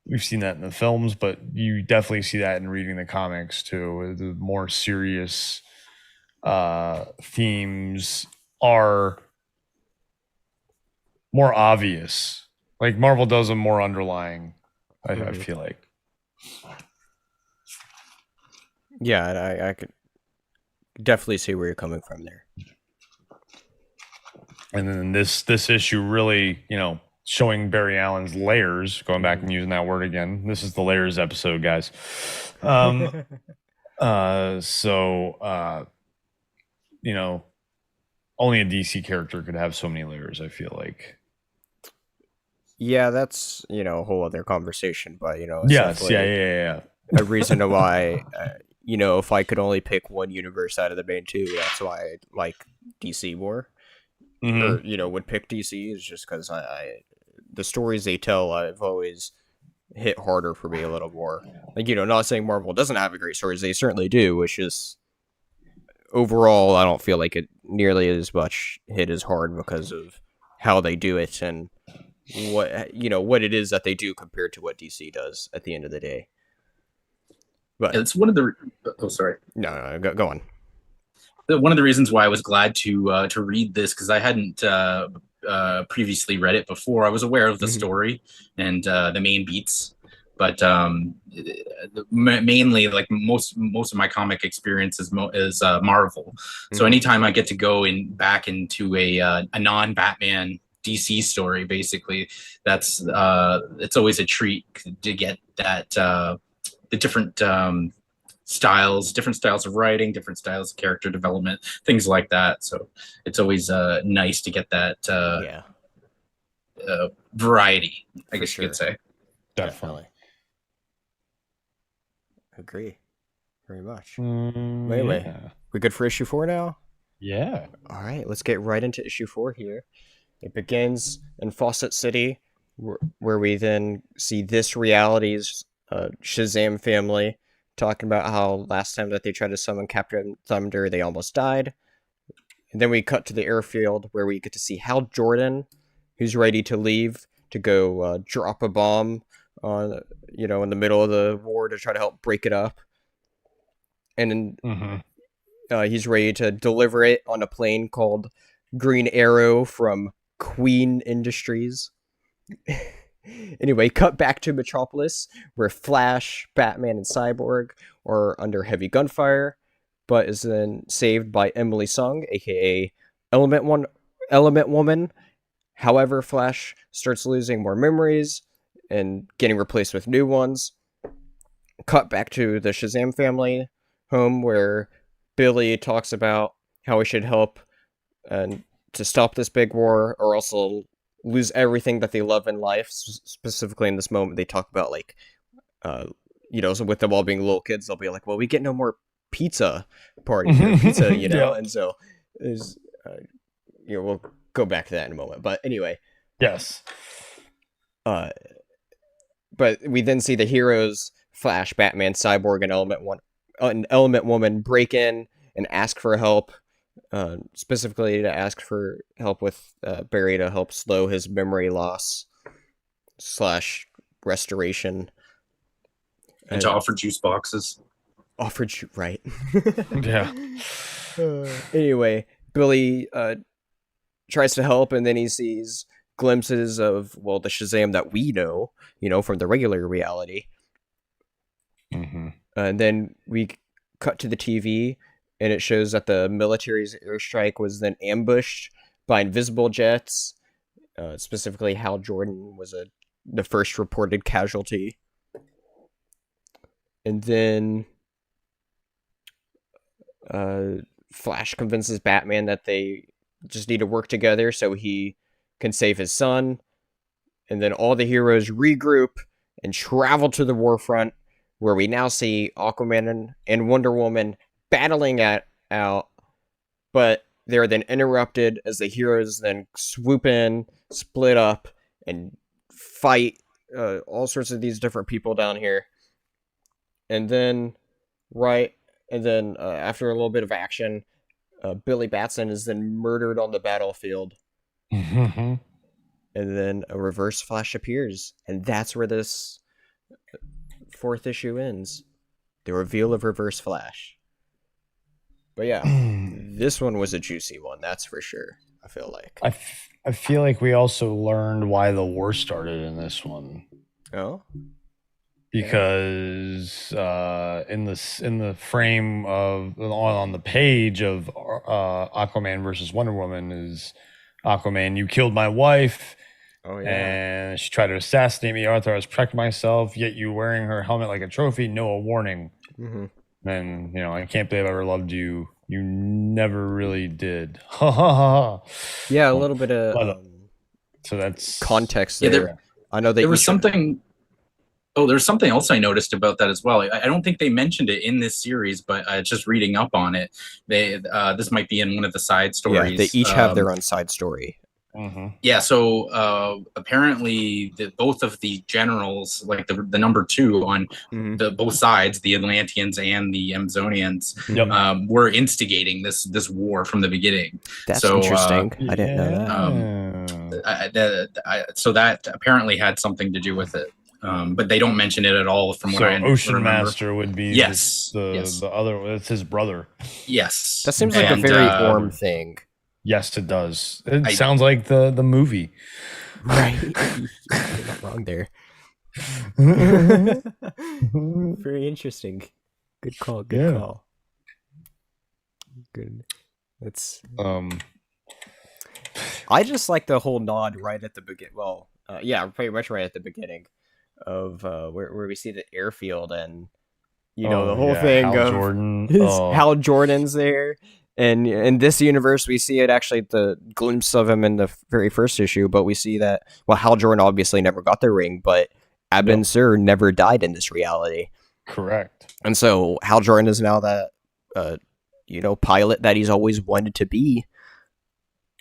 we've seen that in the films, but you definitely see that in reading the comics too. The more serious themes are more obvious. Like Marvel does them more underlying, I feel like. Yeah, I could definitely see where you're coming from there. And then this issue really, showing Barry Allen's layers, going back and using that word again. This is the layers episode, guys. you know, only a DC character could have so many layers, I feel like. Yeah, that's, a whole other conversation, but, it's Yes, definitely yeah. a reason to why, if I could only pick one universe out of the main two, that's why I like DC more. Or, would pick DC is just because the stories they tell, I've always hit harder for me a little more. Like, not saying Marvel doesn't have a great stories, they certainly do, it's just overall, I don't feel like it nearly as much hit as hard because of how they do it and what it is that they do compared to what DC does at the end of the day. But it's one of the. Oh, sorry. No, go on. One of the reasons why I was glad to read this, because I hadn't previously read it before. I was aware of the story and the main beats, but mainly, like most of my comic experience is Marvel. So anytime I get to go back into a non-Batman DC story, basically, that's it's always a treat to get that the different different styles of writing, different styles of character development, things like that. So it's always nice to get that variety, I guess you could say. Definitely. Agree. Very much. Anyway, we good for issue 4 now? Yeah. All right, let's get right into issue 4 here. It begins in Fawcett City, where we then see this reality's Shazam family talking about how last time that they tried to summon Captain Thunder, they almost died. And then we cut to the airfield where we get to see Hal Jordan, who's ready to leave to go drop a bomb on, in the middle of the war to try to help break it up. And then he's ready to deliver it on a plane called Green Arrow from Queen Industries. Anyway, cut back to Metropolis, where Flash, Batman, and Cyborg are under heavy gunfire, but is then saved by Emily Sung, aka Element Woman. However, Flash starts losing more memories and getting replaced with new ones. Cut back to the Shazam family home, where Billy talks about how we should help and to stop this big war, or else lose everything that they love in life. Specifically in this moment, they talk about so with them all being little kids, they'll be like, well, we get no more pizza party, pizza, Yeah. And so there's, we'll go back to that in a moment. But anyway, yes. But we then see the heroes, Flash, Batman, Cyborg, and Element Woman break in and ask for help. Specifically to ask for help with Barry to help slow his memory loss / restoration. And to offer juice boxes. Right. Yeah. Anyway, Billy tries to help, and then he sees glimpses of, the Shazam that we know, from the regular reality. And then we cut to the TV, and it shows that the military's airstrike was then ambushed by invisible jets. Specifically, Hal Jordan was the first reported casualty. And then Flash convinces Batman that they just need to work together so he can save his son. And then all the heroes regroup and travel to the warfront, where we now see Aquaman and Wonder Woman battling out, but they're then interrupted as the heroes then swoop in, split up, and fight all sorts of these different people down here. And then, after a little bit of action, Billy Batson is then murdered on the battlefield. And then a Reverse Flash appears, and that's where this 4th issue ends. The reveal of Reverse Flash. But yeah, this one was a juicy one, that's for sure, I feel like. I feel like we also learned why the war started in this one. Oh? Because in the frame of on the page of Aquaman versus Wonder Woman is Aquaman, you killed my wife. Oh, yeah. And she tried to assassinate me, Arthur. I was protecting myself, yet you wearing her helmet like a trophy. No, a warning. Then, I can't believe I ever loved you You never really did. Ha ha ha. Yeah, a little bit of But, so that's context Yeah, there. I know they there was each- something. Oh, there's something else I noticed about that as well. I don't think they mentioned it in this series, but just reading up on it, this might be in one of the side stories. Yeah, they each have their own side story. Yeah, so apparently both of the generals, like the number two on the both sides, the Atlanteans and the Amazonians, were instigating this war from the beginning. That's so, interesting. I didn't know that. So that apparently had something to do with it. But they don't mention it at all from what I Ocean remember. Master would be yes. the other. It's his brother. Yes. That seems like a very Orm thing. Yes, it does. It sounds like the movie. Right. You're not wrong there. Very interesting. Good call. Good call. Good. That's. I just like the whole nod right at the beginning. Well, yeah, pretty much right at the beginning of where we see the airfield and the whole thing Hal of Jordan. Hal Jordan's there. And in this universe, we see it actually the glimpse of him in the very first issue, but we see that Hal Jordan obviously never got the ring, but Abin Sur never died in this reality. Correct. And so Hal Jordan is now that pilot that he's always wanted to be,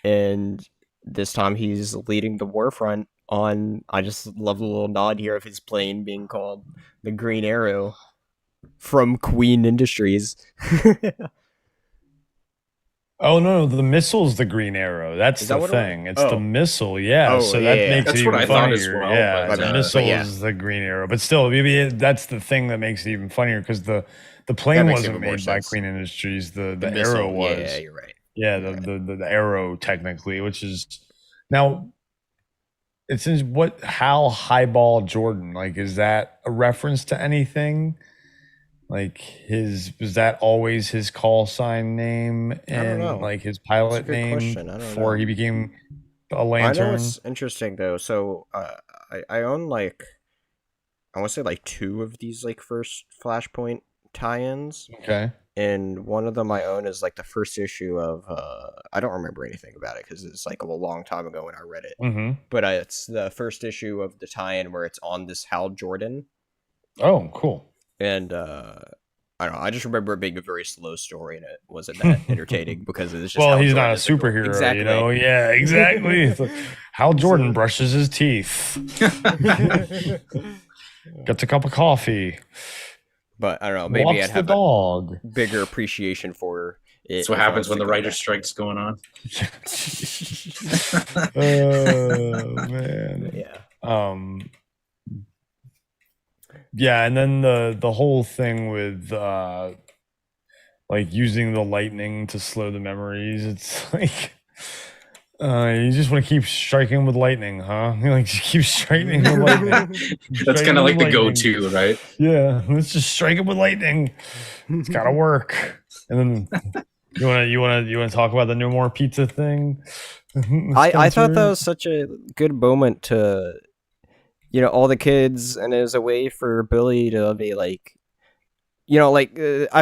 and this time he's leading the war front on. I just love the little nod here of his plane being called the Green Arrow from Queen Industries. Oh no, the missile's the Green Arrow. That's the thing. It's the missile, yeah. So that makes that's it what even I thought funnier. as well. Yeah, But, the missile is the Green Arrow, but still, maybe that's the thing that makes it even funnier because the plane wasn't made by Queen Industries. The arrow was. Yeah, you're right. Yeah, the arrow technically, which is now. It says what Hal Highball Jordan, like, is that a reference to anything? Like was that always his call sign name and like his pilot name before he became a Lantern? I know it's interesting though. So I own I want to say 2 of these first Flashpoint tie-ins. Okay. And one of them I own is the first issue of I don't remember anything about it because it's a long time ago when I read it. But it's the first issue of the tie-in where it's on this Hal Jordan. Oh, cool. And I don't know. I just remember it being a very slow story, and it wasn't that entertaining because it's just. He's not a superhero, exactly. Yeah, exactly. It's Hal Jordan brushes his teeth, gets a cup of coffee. But I don't know. Maybe I'd have a bigger appreciation for it. That's what happens when the writer strike's going on. Oh man. Yeah. Yeah, and then the whole thing with using the lightning to slow the memories. It's you just want to keep striking with lightning, huh? Just keep striking with lightning. That's kind of like the go-to, right? Yeah, let's just strike it with lightning. It's gotta work. And then you want to talk about the No More Pizza thing? I thought that was such a good moment to. All the kids, and it was a way for Billy to be I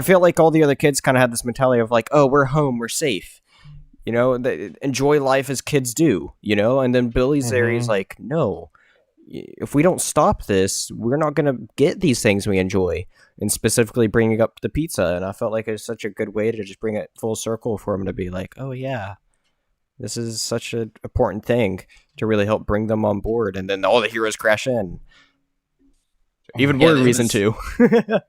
feel like all the other kids kind of had this mentality of oh, we're home, we're safe, they enjoy life as kids do, and then Billy's there, he's like, no, if we don't stop this, we're not going to get these things we enjoy, and specifically bringing up the pizza, and I felt like it was such a good way to just bring it full circle for him to be like, oh yeah, this is such an important thing to really help bring them on board, and then all the heroes crash in. Even more reason to. It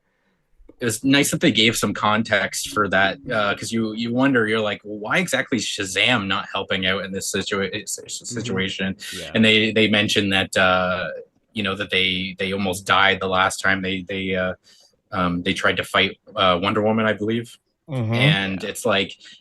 was nice that they gave some context for that, because you wonder, you're like, well, why exactly is Shazam not helping out in this situation? Yeah. And they mentioned that that they almost died the last time they tried to fight Wonder Woman, I believe. And it's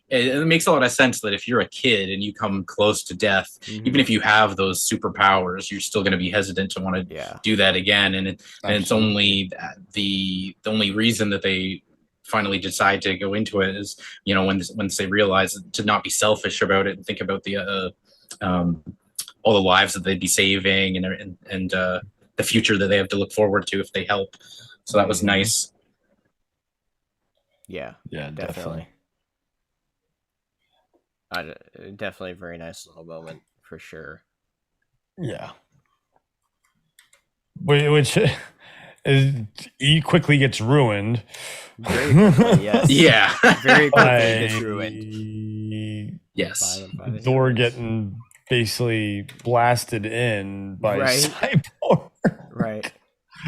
it makes a lot of sense that if you're a kid and you come close to death, even if you have those superpowers, you're still going to be hesitant to want to do that again. And it's only the only reason that they finally decide to go into it is when they realize to not be selfish about it and think about the all the lives that they'd be saving and the future that they have to look forward to if they help. So that was nice. Yeah, definitely. Definitely a very nice little moment for sure. Yeah. Which is, he quickly gets ruined. Very quickly, yes. Yeah. Very quickly By gets ruined. Yes. By the Thor humans. getting basically blasted in by Right. Cyborg. Right.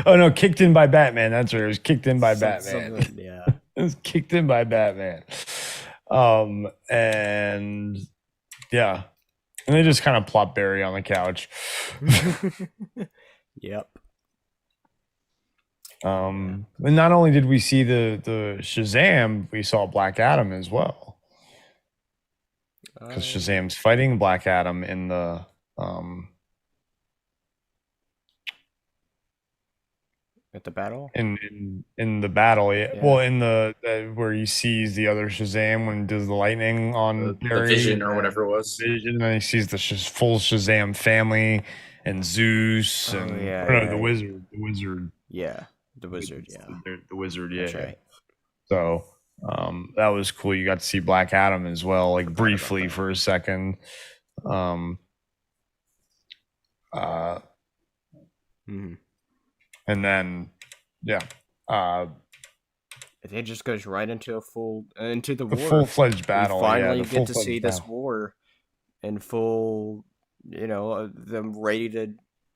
Oh no, kicked in by Batman. That's right. It was kicked in by Batman. Yeah. It was kicked in by Batman. And yeah. And they just kind of plop Barry on the couch. Yep. And not only did we see the Shazam, we saw Black Adam as well. Because Shazam's fighting Black Adam in the at the battle? In the battle, yeah. Well, in the where he sees the other Shazam when he does the lightning on the Vision or whatever it was. Vision, and he sees the full Shazam family and Zeus and the wizard. Yeah, the wizard. Yeah, the wizard. Yeah, that's right. So that was cool. You got to see Black Adam as well, like briefly for a second. And then, yeah, it just goes right into the war. Full-fledged battle. We finally get to see this war in full. Them ready to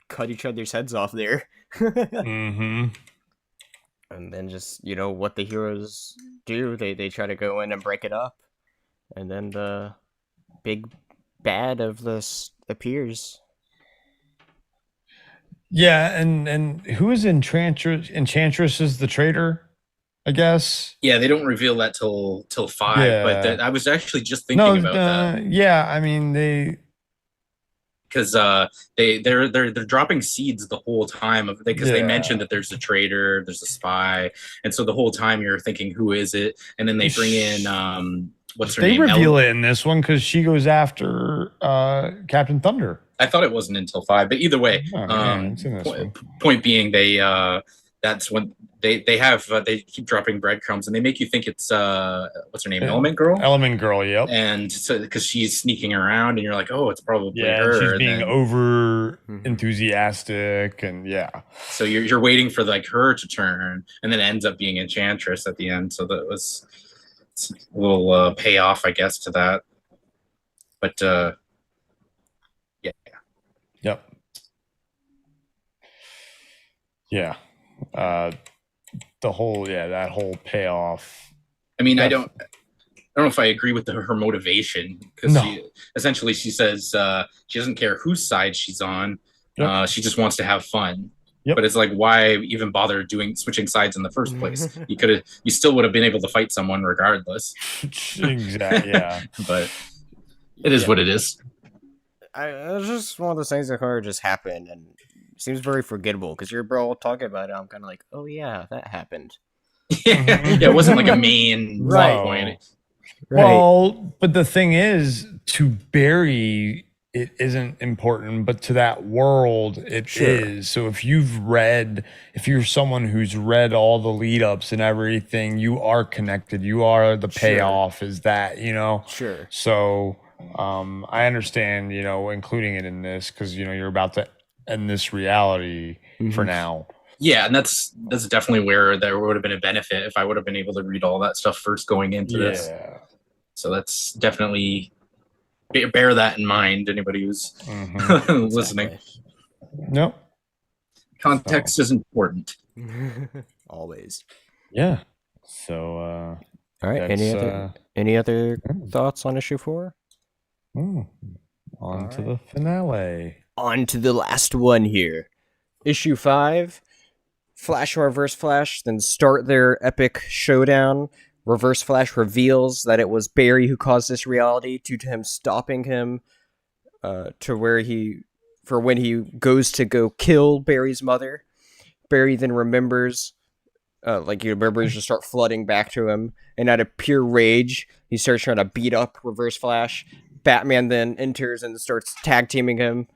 cut each other's heads off there. And then just what the heroes do, they try to go in and break it up, and then the big bad of this appears. Yeah, and who is Enchantress? Enchantress is the traitor, I guess. Yeah, they don't reveal that till 5. Yeah. But I was actually just thinking about that. Yeah, I mean because they're dropping seeds the whole time because they mentioned that there's a traitor, there's a spy, and so the whole time you're thinking, who is it? And then they bring in what's her name? They reveal it in this one because she goes after Captain Thunder. I thought it wasn't until 5, but either way, point being, that's when they keep dropping breadcrumbs and they make you think it's what's her name, Element Girl. Element Girl, yep. And so because she's sneaking around, and you're like, oh, it's probably her. She's being over enthusiastic, and So you're waiting for like her to turn, and then it ends up being Enchantress at the end. So that was a little payoff, I guess, to that. But Yep. Yeah. The whole that whole payoff. I mean, I don't know if I agree with her motivation, because she says she doesn't care whose side she's on. Yep. She just wants to have fun. Yep. But it's like, why even bother switching sides in the first place? You still would have been able to fight someone regardless. Exactly. Yeah. But it is what it is. It was just one of those things that kind of just happened and seems very forgettable because you're all talking about it. I'm kind of like, oh yeah, that happened. Yeah, it wasn't like a main point. Right. Well, but the thing is, to Barry, it isn't important, but to that world, it is. So if you're someone who's read all the lead ups and everything, you are connected. You are the payoff is that, Sure. So I understand, including it in this because, you're about to end this reality for now. Yeah, and that's definitely where there would have been a benefit if I would have been able to read all that stuff first going into this. So that's definitely, bear that in mind, anybody who's listening. Nope. Context is important. Always. Yeah. So all right. Any other thoughts on issue 4? On to the finale. On to the last one here. Issue 5. Flash and Reverse Flash then start their epic showdown. Reverse Flash reveals that it was Barry who caused this reality due to him stopping him to when he goes to go kill Barry's mother. Barry then remembers, memories just start flooding back to him, and out of pure rage, he starts trying to beat up Reverse Flash. Batman then enters and starts tag teaming him,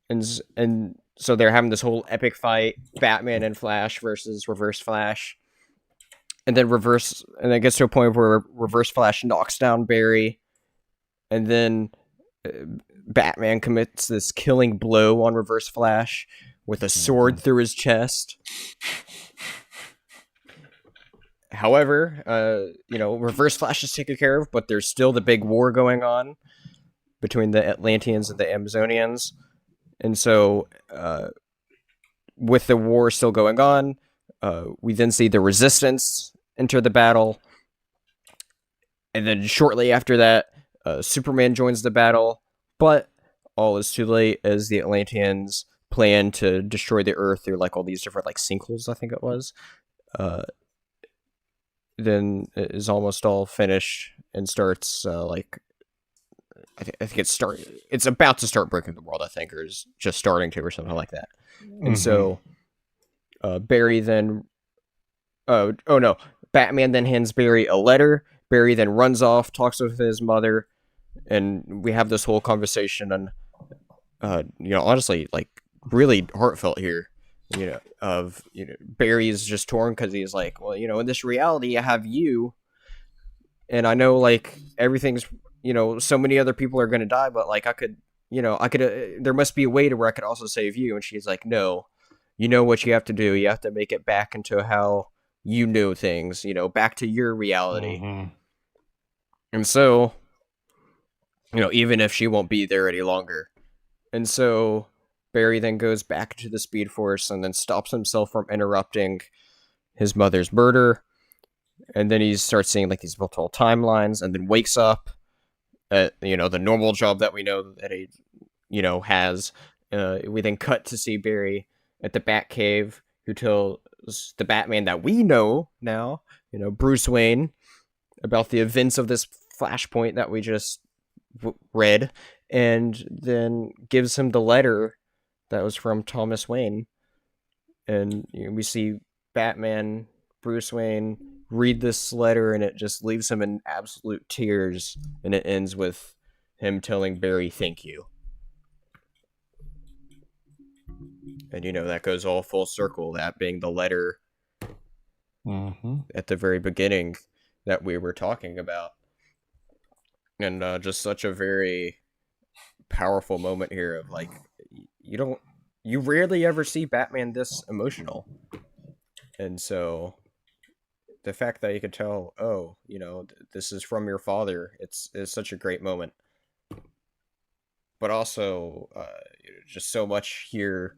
and so they're having this whole epic fight, Batman and Flash versus Reverse Flash. And then it gets to a point where Reverse Flash knocks down Barry, and then Batman commits this killing blow on Reverse Flash with a sword through his chest. However, Reverse Flash is taken care of, but there's still the big war going on between the Atlanteans and the Amazonians. And so, with the war still going on, we then see the Resistance enter the battle. And then shortly after that, Superman joins the battle, but all is too late as the Atlanteans plan to destroy the Earth through like all these different like sinkholes, I think it was. Then it is almost all finished and starts I think it's about to start breaking the world, I think, or is just starting to, or something like that. And so Barry then Batman then hands Barry a letter. Barry then runs off, talks with his mother, and we have this whole conversation, and honestly, like, really heartfelt here. Barry is just torn because he's like, well, in this reality, I have you, and I know like everything's, so many other people are gonna die, but like I could, there must be a way to where I could also save you. And she's like, no, you know what you have to do. You have to make it back into how you know things, back to your reality. And so, even if she won't be there any longer. And so Barry then goes back to the Speed Force and then stops himself from interrupting his mother's murder. And then he starts seeing like these multiple timelines, and then wakes up at, the normal job that we know that he, has. We then cut to see Barry at the Batcave, who tells the Batman that we know now, Bruce Wayne, about the events of this Flashpoint that we just read, and then gives him the letter that was from Thomas Wayne. And we see Batman, Bruce Wayne, read this letter, and it just leaves him in absolute tears, and it ends with him telling Barry, thank you. And that goes all full circle, that being the letter at the very beginning that we were talking about. And just such a very powerful moment here of like, you rarely ever see Batman this emotional. And so the fact that you could tell, this is from your father, it's such a great moment. But also, just so much here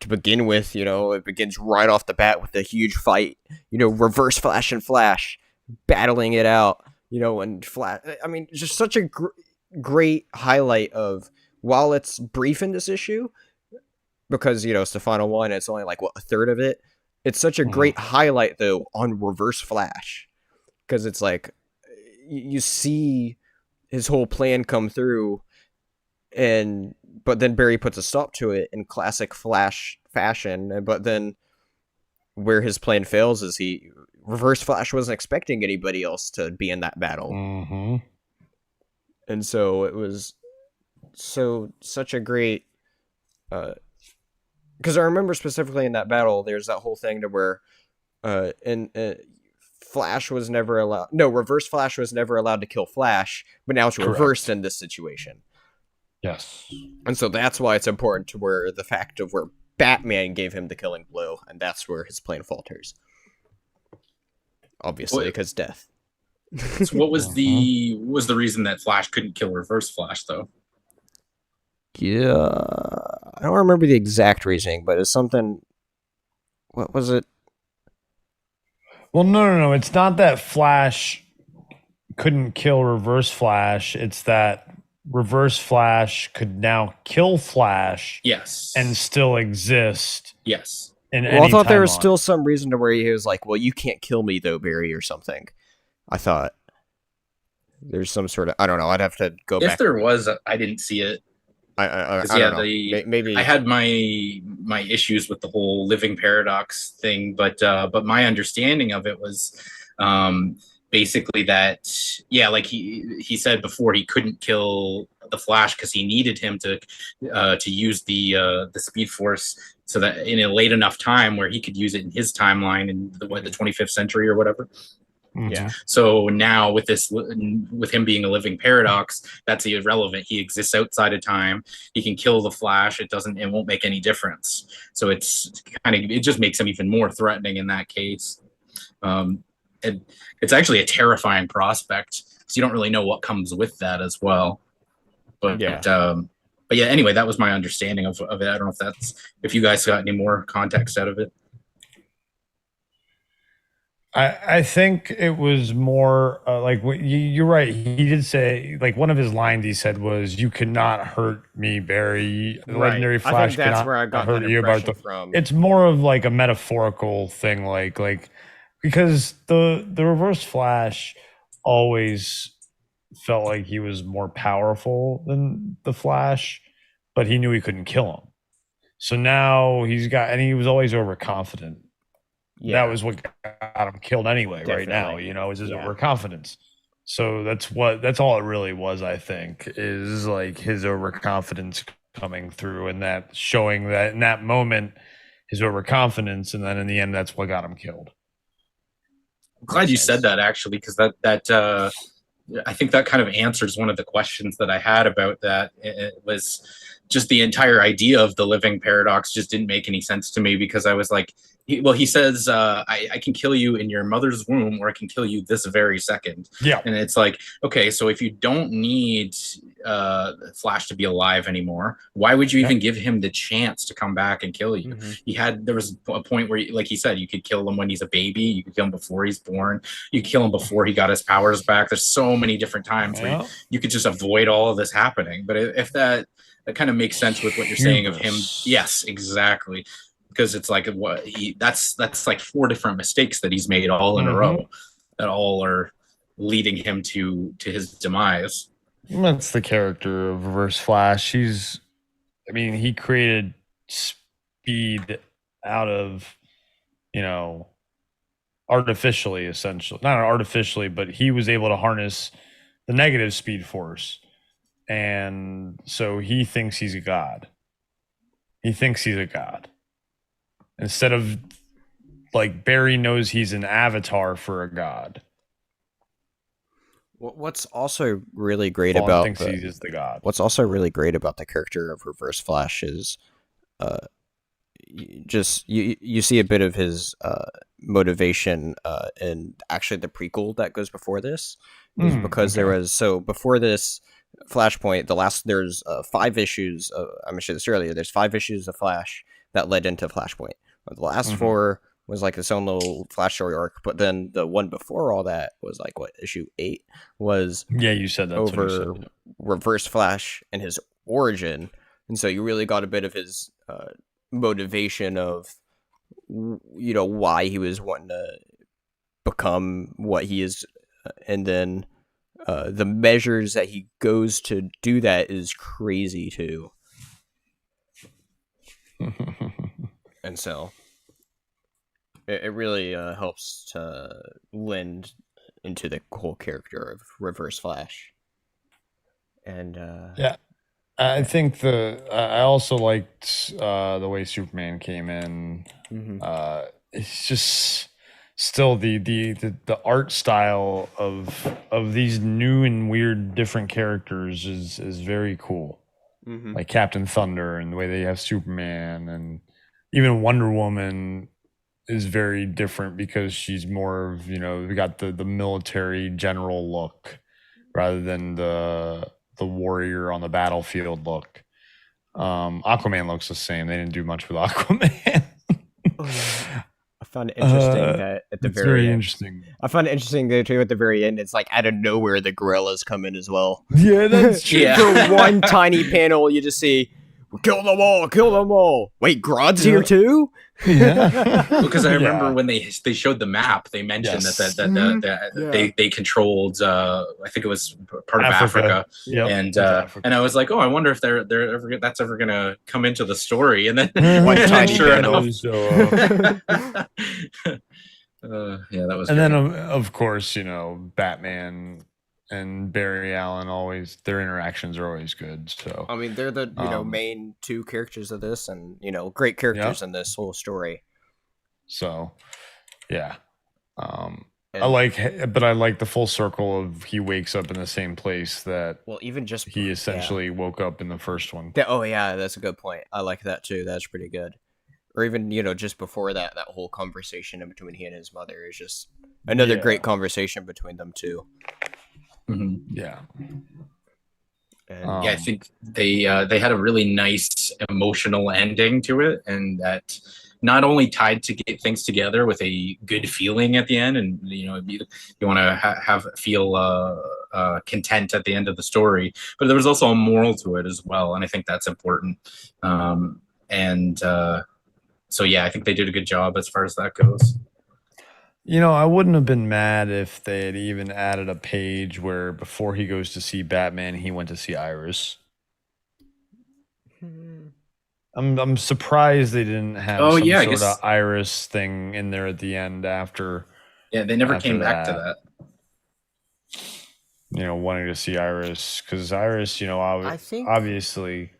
to begin with. It begins right off the bat with a huge fight. Reverse Flash and Flash battling it out. And Flash. I mean, just such a great highlight of, while it's brief in this issue, because it's the final one. It's only like a third of it. It's such a great highlight though on Reverse Flash, because it's like you see his whole plan come through, but then Barry puts a stop to it in classic Flash fashion. But then where his plan fails is Reverse Flash wasn't expecting anybody else to be in that battle. And so it was such a great, because I remember specifically in that battle, there's that whole thing to where Flash was never allowed, no, Reverse Flash was never allowed to kill Flash, but now it's reversed in this situation. Yes. And so that's why it's important to where the fact of where Batman gave him the killing blow, and that's where his plan falters. Obviously, because death. So what was the reason that Flash couldn't kill Reverse Flash though? Yeah, I don't remember the exact reasoning, but it's something. What was it? Well, no. It's not that Flash couldn't kill Reverse Flash. It's that Reverse Flash could now kill Flash. Yes. And still exist. Yes. Well, I thought there was still some reason to where he was like, well, you can't kill me though, Barry, or something. I thought there's some sort of, I don't know. I'd have to go back. If there was, I didn't see it. I don't know. Maybe I had my issues with the whole living paradox thing, but my understanding of it was basically that, yeah, like he said before, he couldn't kill the Flash because he needed him to use the Speed Force, so that in a late enough time where he could use it in his timeline in the 25th century or whatever. Yeah. So now with him being a living paradox, that's irrelevant. He exists outside of time. He can kill the Flash. It won't make any difference. So it just makes him even more threatening in that case. And it's actually a terrifying prospect because you don't really know what comes with that as well. But yeah, anyway, that was my understanding of it. I don't know if you guys got any more context out of it. I think it was more like you're right. He did say, like, one of his lines he said was, "You cannot hurt me, Barry. The legendary Flash I think that's cannot where I got hurt that you." impression from. It's more of like a metaphorical thing, like because the Reverse Flash always felt like he was more powerful than the Flash, but he knew he couldn't kill him. So now and he was always overconfident. Yeah. That was what got him killed anyway. Definitely. Right now, is his overconfidence. So that's all it really was. I think is like his overconfidence coming through, and that showing that in that moment his overconfidence, and then in the end, that's what got him killed. I'm glad you said that, actually, because that I think that kind of answers one of the questions that I had about that. It was just the entire idea of the living paradox just didn't make any sense to me, because I was like, he says, I can kill you in your mother's womb, or I can kill you this very second. Yeah. And it's like, okay, so if you don't need Flash to be alive anymore, why would you even give him the chance to come back and kill you? There was a point where, like he said, you could kill him when he's a baby, you could kill him before he's born, you could kill him before he got his powers back. There's so many different times where you could just avoid all of this happening. But if that kind of makes sense with what you're saying of him. Yes, exactly. Because it's like that's like 4 different mistakes that he's made all in a row, that all are leading him to his demise. That's the character of Reverse Flash. He created speed out of, artificially, essentially. Not artificially, but he was able to harness the negative speed force. And so he thinks he's a god. Instead of, like, Barry knows he's an avatar for a god. What's also really great Vaughn about thinks he is the god. What's also really great about the character of Reverse Flash is, you see a bit of his motivation in actually the prequel that goes before this, is because before this Flashpoint, there's 5 issues. I mentioned this earlier. There's 5 issues of Flash that led into Flashpoint. The last 4 was like its own little Flash story arc, but then the one before all that was like issue 8 was you said that over Reverse Flash and his origin, and so you really got a bit of his motivation of why he was wanting to become what he is, and then the measures that he goes to do that is crazy too. And so it really helps to lend into the whole character of Reverse Flash. And I think I also liked the way Superman came in. It's just still the art style of these new and weird different characters is very cool. Like Captain Thunder, and the way they have Superman, and even Wonder Woman is very different because she's more of, we got the military general look rather than the warrior on the battlefield look. Aquaman looks the same. They didn't do much with Aquaman. I found it interesting that at the very end. Interesting. I found it interesting though too at the very end. It's like out of nowhere the gorillas come in as well. Yeah, that's true. For one tiny panel, you just see, kill them all. Wait, Grodd's here too? Yeah. Because I remember when they showed the map, they mentioned that they controlled I think it was part of Africa. Yep. And I was like, oh, I wonder if that's ever gonna come into the story. And then One tiny sure panel. enough. So, that was and great. then of course, Batman and Barry Allen, their interactions are always good. So I mean, they're the main 2 characters of this, and great characters in this whole story. So, yeah. And, I like the full circle of he wakes up in the same place that well, even just he essentially woke up in the first one. Oh yeah, that's a good point. I like that too. That's pretty good. Or even just before that, that whole conversation in between he and his mother is just another great conversation between them too. Mm-hmm. Yeah. And, I think they had a really nice emotional ending to it, and that not only tied to get things together with a good feeling at the end, and you want to feel content at the end of the story, but there was also a moral to it as well, and I think that's important. So yeah, I think they did a good job as far as that goes. I wouldn't have been mad if they had even added a page where before he goes to see Batman, he went to see Iris. I'm surprised they didn't have some sort of Iris thing in there at the end after. Yeah, they never came back to that. Wanting to see Iris, because Iris, I think, obviously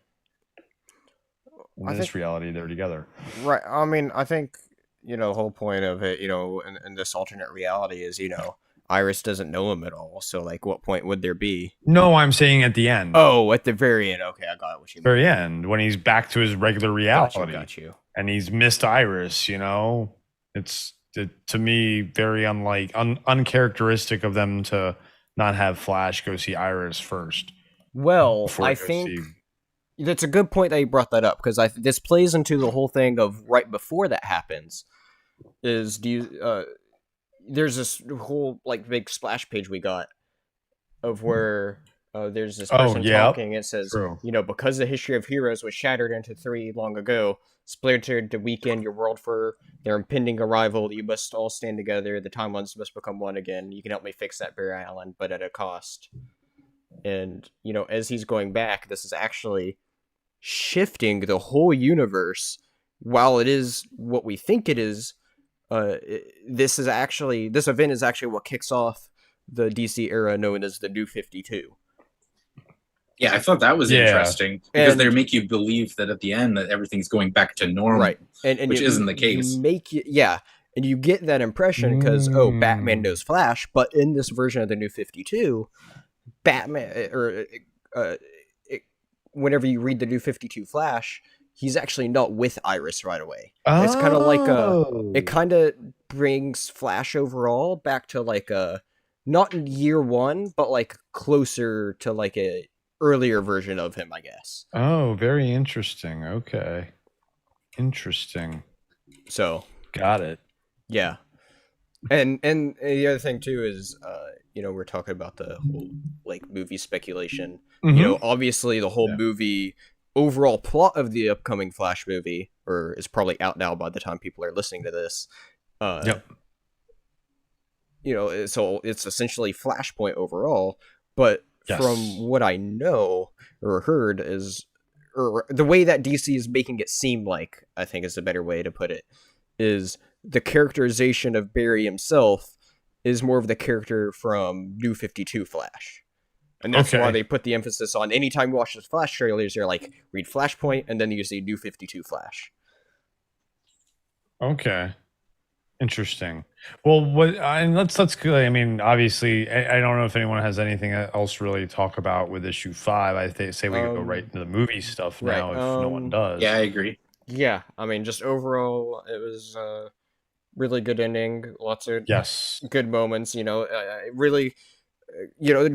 in this reality they're together. Right. I mean, I think the whole point of it, in this alternate reality is, Iris doesn't know him at all. So, like, what point would there be? No, I'm saying at the end. Oh, at the very end. Okay, I got what you mean. Very end, when he's back to his regular reality. Got you. And he's missed Iris, It's, to me, very uncharacteristic of them to not have Flash go see Iris first. Well, I think that's a good point that you brought that up, because this plays into the whole thing of right before that happens. There's this whole big splash page we got of where there's this person talking. It says, because the history of heroes was shattered into 3 long ago, splintered to weaken your world for their impending arrival. You must all stand together. The timelines must become one again. You can help me fix that, Barry Allen, but at a cost. And as he's going back, this is actually shifting the whole universe. While it is what we think it is, this event is actually what kicks off the DC era known as the New 52. Yeah, I thought that was interesting, because they make you believe that at the end that everything's going back to normal, right? And which isn't the case. And you get that impression because Batman knows Flash, but in this version of the New 52, Batman whenever you read the New 52 Flash, he's actually not with Iris right away. Oh. It's kind of it kind of brings Flash overall back to not in year 1, but closer to a earlier version of him, I guess. Oh, very interesting. Okay. Interesting. So. Got it. Yeah. And the other thing too is, we're talking about the whole movie speculation. Mm-hmm. Obviously the whole movie overall plot of the upcoming Flash movie, or is probably out now by the time people are listening to this. Yep. So it's essentially Flashpoint overall, but from what I know or heard or the way that DC is making it seem like, I think is a better way to put it, is the characterization of Barry himself is more of the character from New 52 Flash. And that's why they put the emphasis on, anytime you watch the Flash trailers, you're read Flashpoint, and then you see New 52 Flash. Okay. Interesting. Well, let's I mean, obviously, I don't know if anyone has anything else really to talk about with issue 5. I say we go right into the movie stuff now, if no one does. Yeah, I agree. Yeah, I mean, just overall, it was a really good ending. Lots of good moments. Really,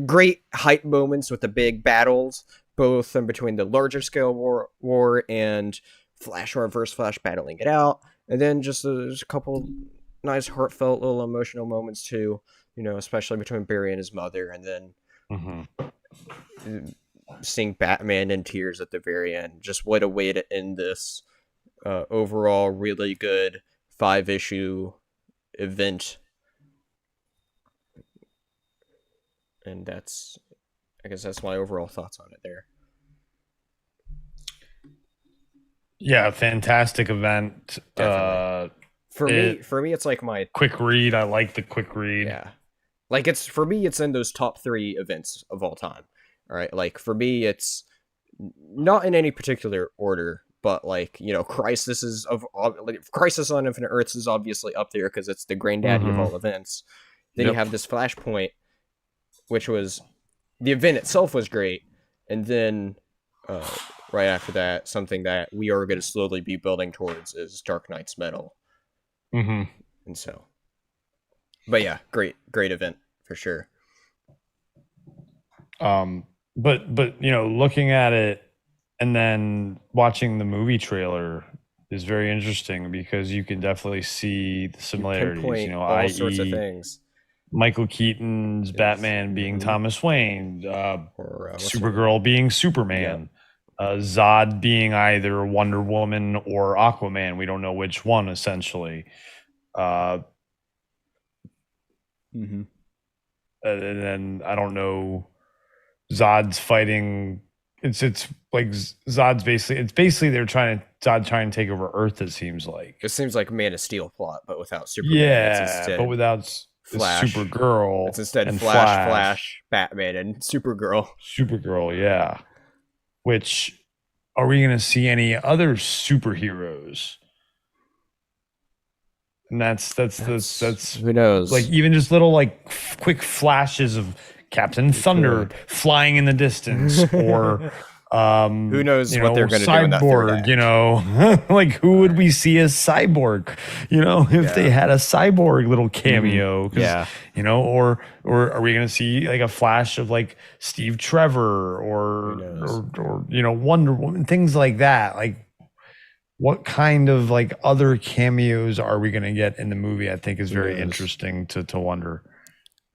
great hype moments with the big battles, both in between the larger scale war and Flash or Reverse Flash battling it out, and then just there's a couple nice heartfelt little emotional moments too, especially between Barry and his mother, and then seeing Batman in tears at the very end. Just what a way to end this overall really good 5-issue event. And I guess that's my overall thoughts on it there. Yeah, fantastic event. For me, it's my quick read. I like the quick read. Yeah, for me, it's in those top 3 events of all time. All right, for me, it's not in any particular order, but Crisis on Infinite Earths is obviously up there because it's the granddaddy of all events. Then you have this Flashpoint, which was the event itself was great, and then right after that, something that we are going to slowly be building towards is Dark Knight's Metal. Mm-hmm. And so, but yeah, great event for sure. But you know, looking at it and then watching the movie trailer is very interesting because you can definitely see the similarities. You know, all i.e., sorts of things. Michael Keaton's Batman being Thomas Wayne, Or Supergirl being Superman, Zod being either Wonder Woman or Aquaman. We don't know which one, essentially. And then I don't know. Zod's fighting. It's like Zod's basically Zod trying to take over Earth. It seems like Man of Steel plot, but without Superman. Yeah, but without Flash. Supergirl. It's instead Flash, Batman, and Supergirl. Supergirl, yeah. Which are we going to see any other superheroes? And that's who knows? Like even just little like quick flashes of Captain Thunder flying in the distance, or who knows what they're going to do in that third act. You know, like who would we see as Cyborg? You know, if they had a Cyborg little cameo, you know, or are we going to see like a flash of like Steve Trevor or you know Wonder Woman, things like that? Like, what kind of like other cameos are we going to get in the movie? I think is very interesting to wonder.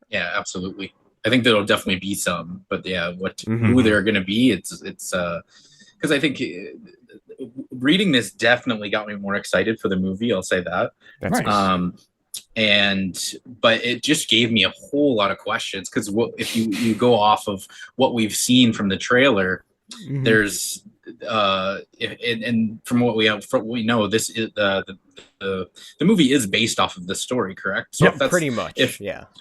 Yeah, absolutely. I think there'll definitely be some, but yeah, who they're going to be, it's because I think reading this definitely got me more excited for the movie. I'll say that. That's nice. But it just gave me a whole lot of questions because if you go off of what we've seen from the trailer, there's and from what we know, this is the movie is based off of the story, correct? So yeah, pretty much.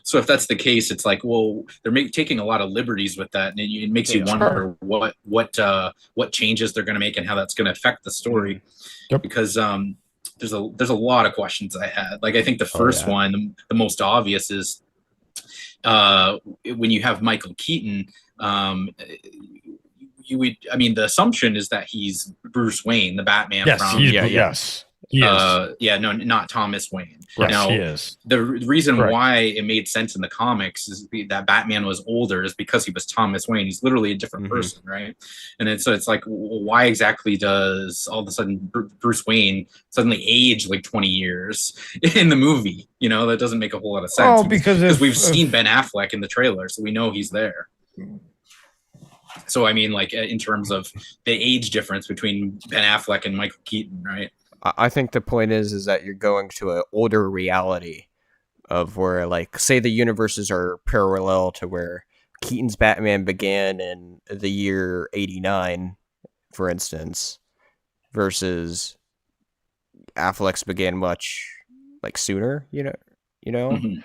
So if that's the case, it's like, well, they're taking a lot of liberties with that, and it makes you wonder what changes they're going to make and how that's going to affect the story. Because there's a lot of questions I had. Like I think the first one, the most obvious is when you have Michael Keaton. The assumption is that he's Bruce Wayne, the Batman. Yes, he is. No, not Thomas Wayne. Yes, now, he is. The reason why it made sense in the comics is that Batman was older is because he was Thomas Wayne. He's literally a different person, right? And then, so it's like, why exactly does all of a sudden Bruce Wayne suddenly age like 20 years in the movie? You know, that doesn't make a whole lot of sense. Oh, because we've seen Ben Affleck in the trailer, so we know he's there. So, I mean, like, in terms of the age difference between Ben Affleck and Michael Keaton, right? I think the point is that you're going to an older reality of where, like, say the universes are parallel to where Keaton's Batman began in the year 89, for instance, versus Affleck's began much, like, sooner, you know? Mm-hmm.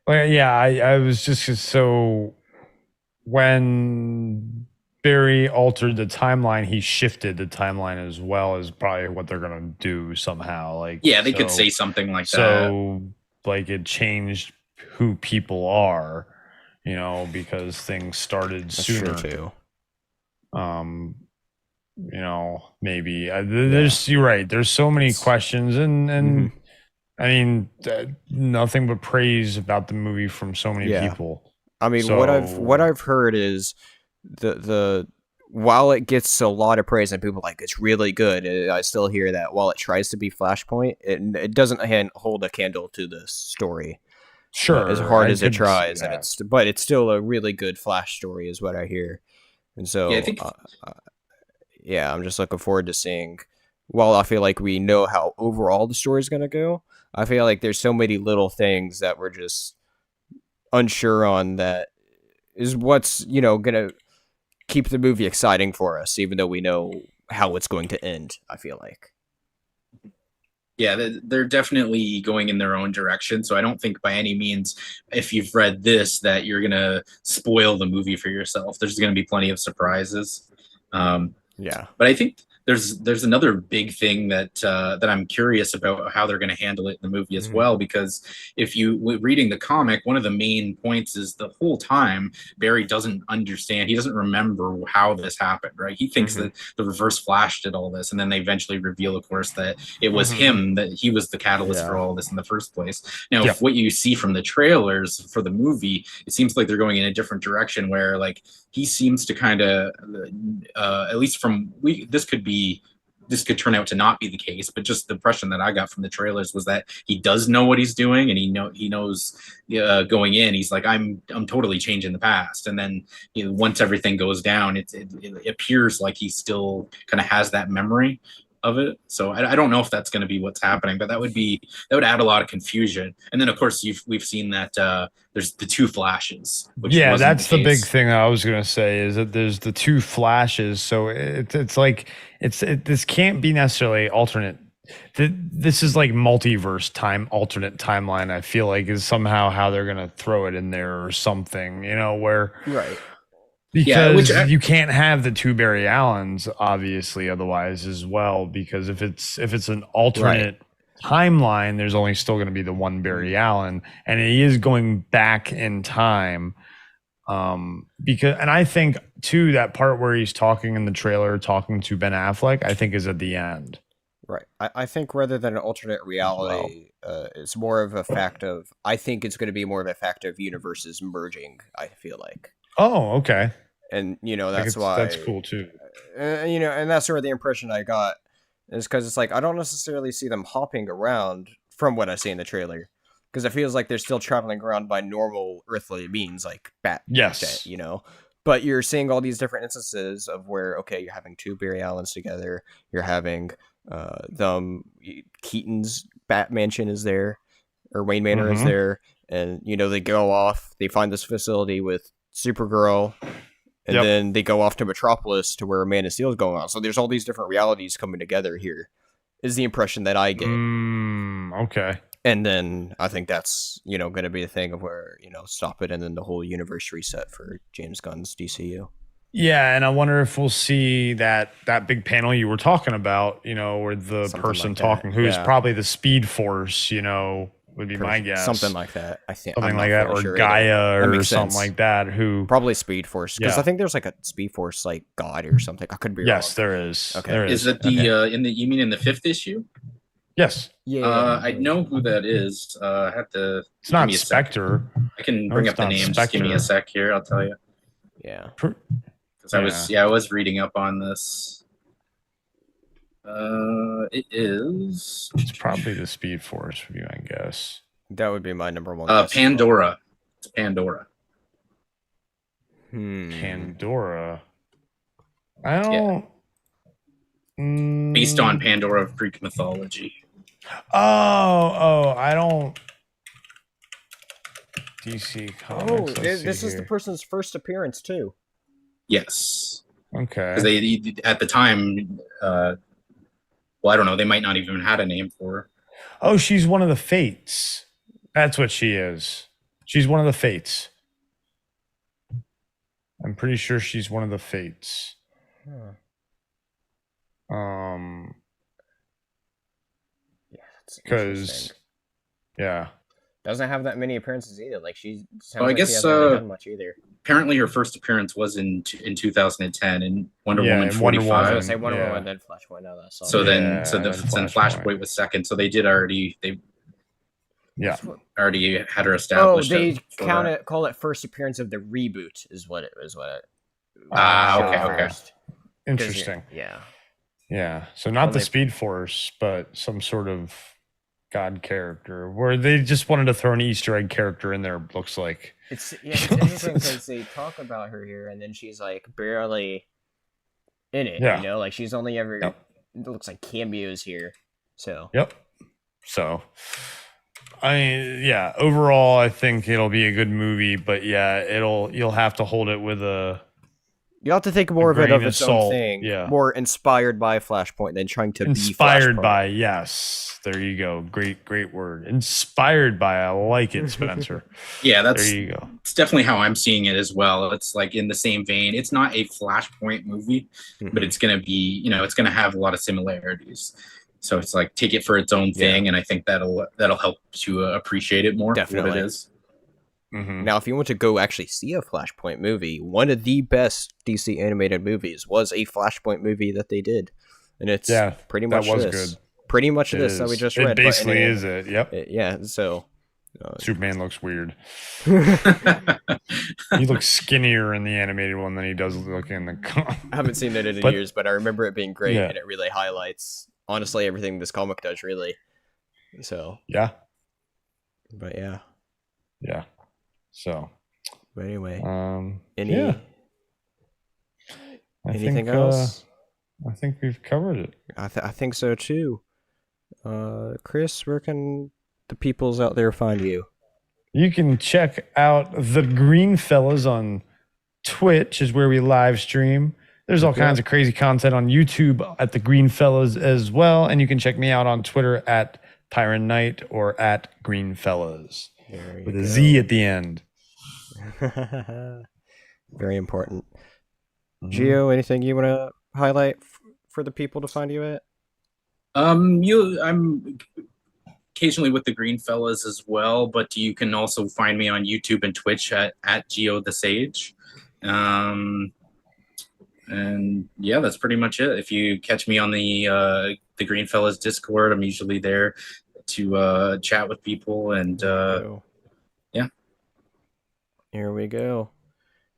Well, yeah, I was just so... When Barry altered the timeline, he shifted the timeline as well, as probably what they're gonna do somehow. Like, they could say something like that. So, like, it changed who people are, you know, because things started sooner. That's true too. You know, maybe you're right. There's so many questions, and I mean, nothing but praise about the movie from so many people. I mean, what I've heard is the while it gets a lot of praise and people like it's really good, I still hear that while it tries to be Flashpoint, it doesn't hold a candle to the story. Sure, as hard as it tries, and it's still a really good Flash story, is what I hear. And so, I think, I'm just looking forward to seeing. While I feel like we know how overall the story is going to go, I feel like there's so many little things that we're just unsure on that is what's gonna keep the movie exciting for us, even though we know how it's going to end. I feel like they're definitely going in their own direction, so I don't think by any means, if you've read this, that you're gonna spoil the movie for yourself. There's gonna be plenty of surprises. But I think there's another big thing that I'm curious about how they're going to handle it in the movie as well, because if you reading the comic, one of the main points is the whole time Barry doesn't understand, he doesn't remember how this happened, right? He thinks that the Reverse Flash did all this, and then they eventually reveal, of course, that it was him, that he was the catalyst for all this in the first place. Now, if what you see from the trailers for the movie, it seems like they're going in a different direction, where like he seems to kind of, at least from this could turn out to not be the case, but just the impression that I got from the trailers was that he does know what he's doing, and he knows going in, he's like, I'm totally changing the past, and then once everything goes down, it appears like he still kind of has that memory of it. So I don't know if that's going to be what's happening, but that would add a lot of confusion. And then of course we've seen that there's the two Flashes. Which that's the big thing I was going to say, is that there's the two Flashes. So it's like this can't be necessarily alternate. This is like multiverse alternate timeline. I feel like is somehow how they're going to throw it in there or something. Where right. Because you can't have the two Barry Allens, obviously, otherwise as well. Because if it's an alternate timeline, there's only still going to be the one Barry Allen, and he is going back in time. And I think too that part where he's talking in the trailer, talking to Ben Affleck, I think is at the end. Right. I think rather than an alternate reality, it's more of a fact of. I think it's going to be more of a fact of universes merging. I feel like. Oh, okay. And that's why that's cool too. And that's sort of the impression I got, is because it's like I don't necessarily see them hopping around from what I see in the trailer, because it feels like they're still traveling around by normal earthly means, like bat. Yes. But you're seeing all these different instances of where you're having two Barry Allens together. You're having Keaton's Bat Mansion is there, or Wayne Manor is there, and they go off. They find this facility with Supergirl, and then they go off to Metropolis to where Man of Steel is going on. So there's all these different realities coming together here, is the impression that I get. Okay. And then I think that's, going to be the thing of where, stop it, and then the whole universe reset for James Gunn's DCU. Yeah, and I wonder if we'll see that big panel you were talking about, where the Something person like talking, that. who is probably the Speed Force, would be my guess. Something like that. I think something like that, or sure Gaia, or something sense. like that. Who probably Speed Force, because I think there's like a Speed Force like god or something. I could be wrong. Yes, there is. Okay, there is it the you mean in the 5th issue? Yes. Yeah. I know who that is. I have to. It's not Spectre. I can bring up the name. Just give me a sec here. I'll tell you. Yeah. Because I was reading up on this. It is. It's probably the Speed Force, would be my guess. That would be my number one. Pandora. It's Pandora. Pandora. I don't. Based on Pandora of Greek mythology. Oh, I don't. DC Comics. This is the person's first appearance too. Yes. Okay. Because they at the time, I don't know. They might not even had a name for her. Oh, she's one of the Fates. That's what she is. She's one of the Fates. I'm pretty sure she's one of the Fates. Because doesn't have that many appearances either. Like she hasn't really done much either. Apparently, her first appearance was in 2010 in Wonder Woman 45. I was gonna say Wonder Woman, then Flashpoint. Now that's then Flashpoint was second. So they did already already had her established. Oh, they call it first appearance of the reboot is what it was. Okay. Interesting. Yeah. So not the Speed Force, but some sort of god character, where they just wanted to throw an Easter egg character in there. Looks like it's interesting because they talk about her here, and then she's like barely in it. Like she's only ever. It looks like cameos here. So. So. Overall, I think it'll be a good movie, but you'll have to hold it with a You have to think more of it grain of of its own salt, thing. yeah. More inspired by Flashpoint than trying to be Inspired Flashpoint. by, yes. There you go. Great word. Inspired by. I like it, Spencer. Yeah, There you go. it's definitely how I'm seeing it as well. It's like in the same vein. It's not a Flashpoint movie, but it's gonna be, it's gonna have a lot of similarities. So it's like take it for its own thing, and I think that'll help to appreciate it more. Definitely. For what it is. Mhm. Now, if you want to go actually see a Flashpoint movie, one of the best DC animated movies was a Flashpoint movie that they did, and it's pretty much that was this. good. Pretty much It this that we is. just It read. but basically in- is it. Yep. Yeah, so Superman looks weird. He looks skinnier in the animated one than he does look in the I haven't seen it in But- years, but I remember it being great, Yeah. and it really highlights honestly everything this comic does, really. So, Yeah. but yeah. Yeah. So, But anyway, any anything else? I think we've covered it. I think so too. Chris, where can the peoples out there find you? You can check out the Green Fellas on Twitch, is where we live stream. There's all kinds of crazy content on YouTube at the Green Fellas as well, and you can check me out on Twitter at Tyrant Knight or at Green Fellas with a Z at the end. Very important. Gio, anything you want to highlight for the people to find you at? I'm occasionally with the Green Fellas as well, but you can also find me on YouTube and Twitch at Geo the Sage. And yeah, that's pretty much it. If you catch me on the Green Fellas Discord, I'm usually there to chat with people, and yeah. Here we go.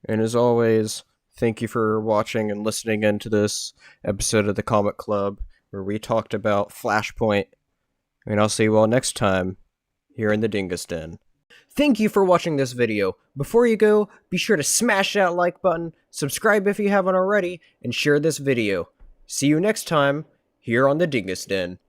And as always, thank you for watching and listening into this episode of the Comic Club, where we talked about Flashpoint. And I'll see you all next time here in the Dingus Den. Thank you for watching this video. Before you go, be sure to smash that like button, subscribe if you haven't already, and share this video. See you next time here on the Dingus Den.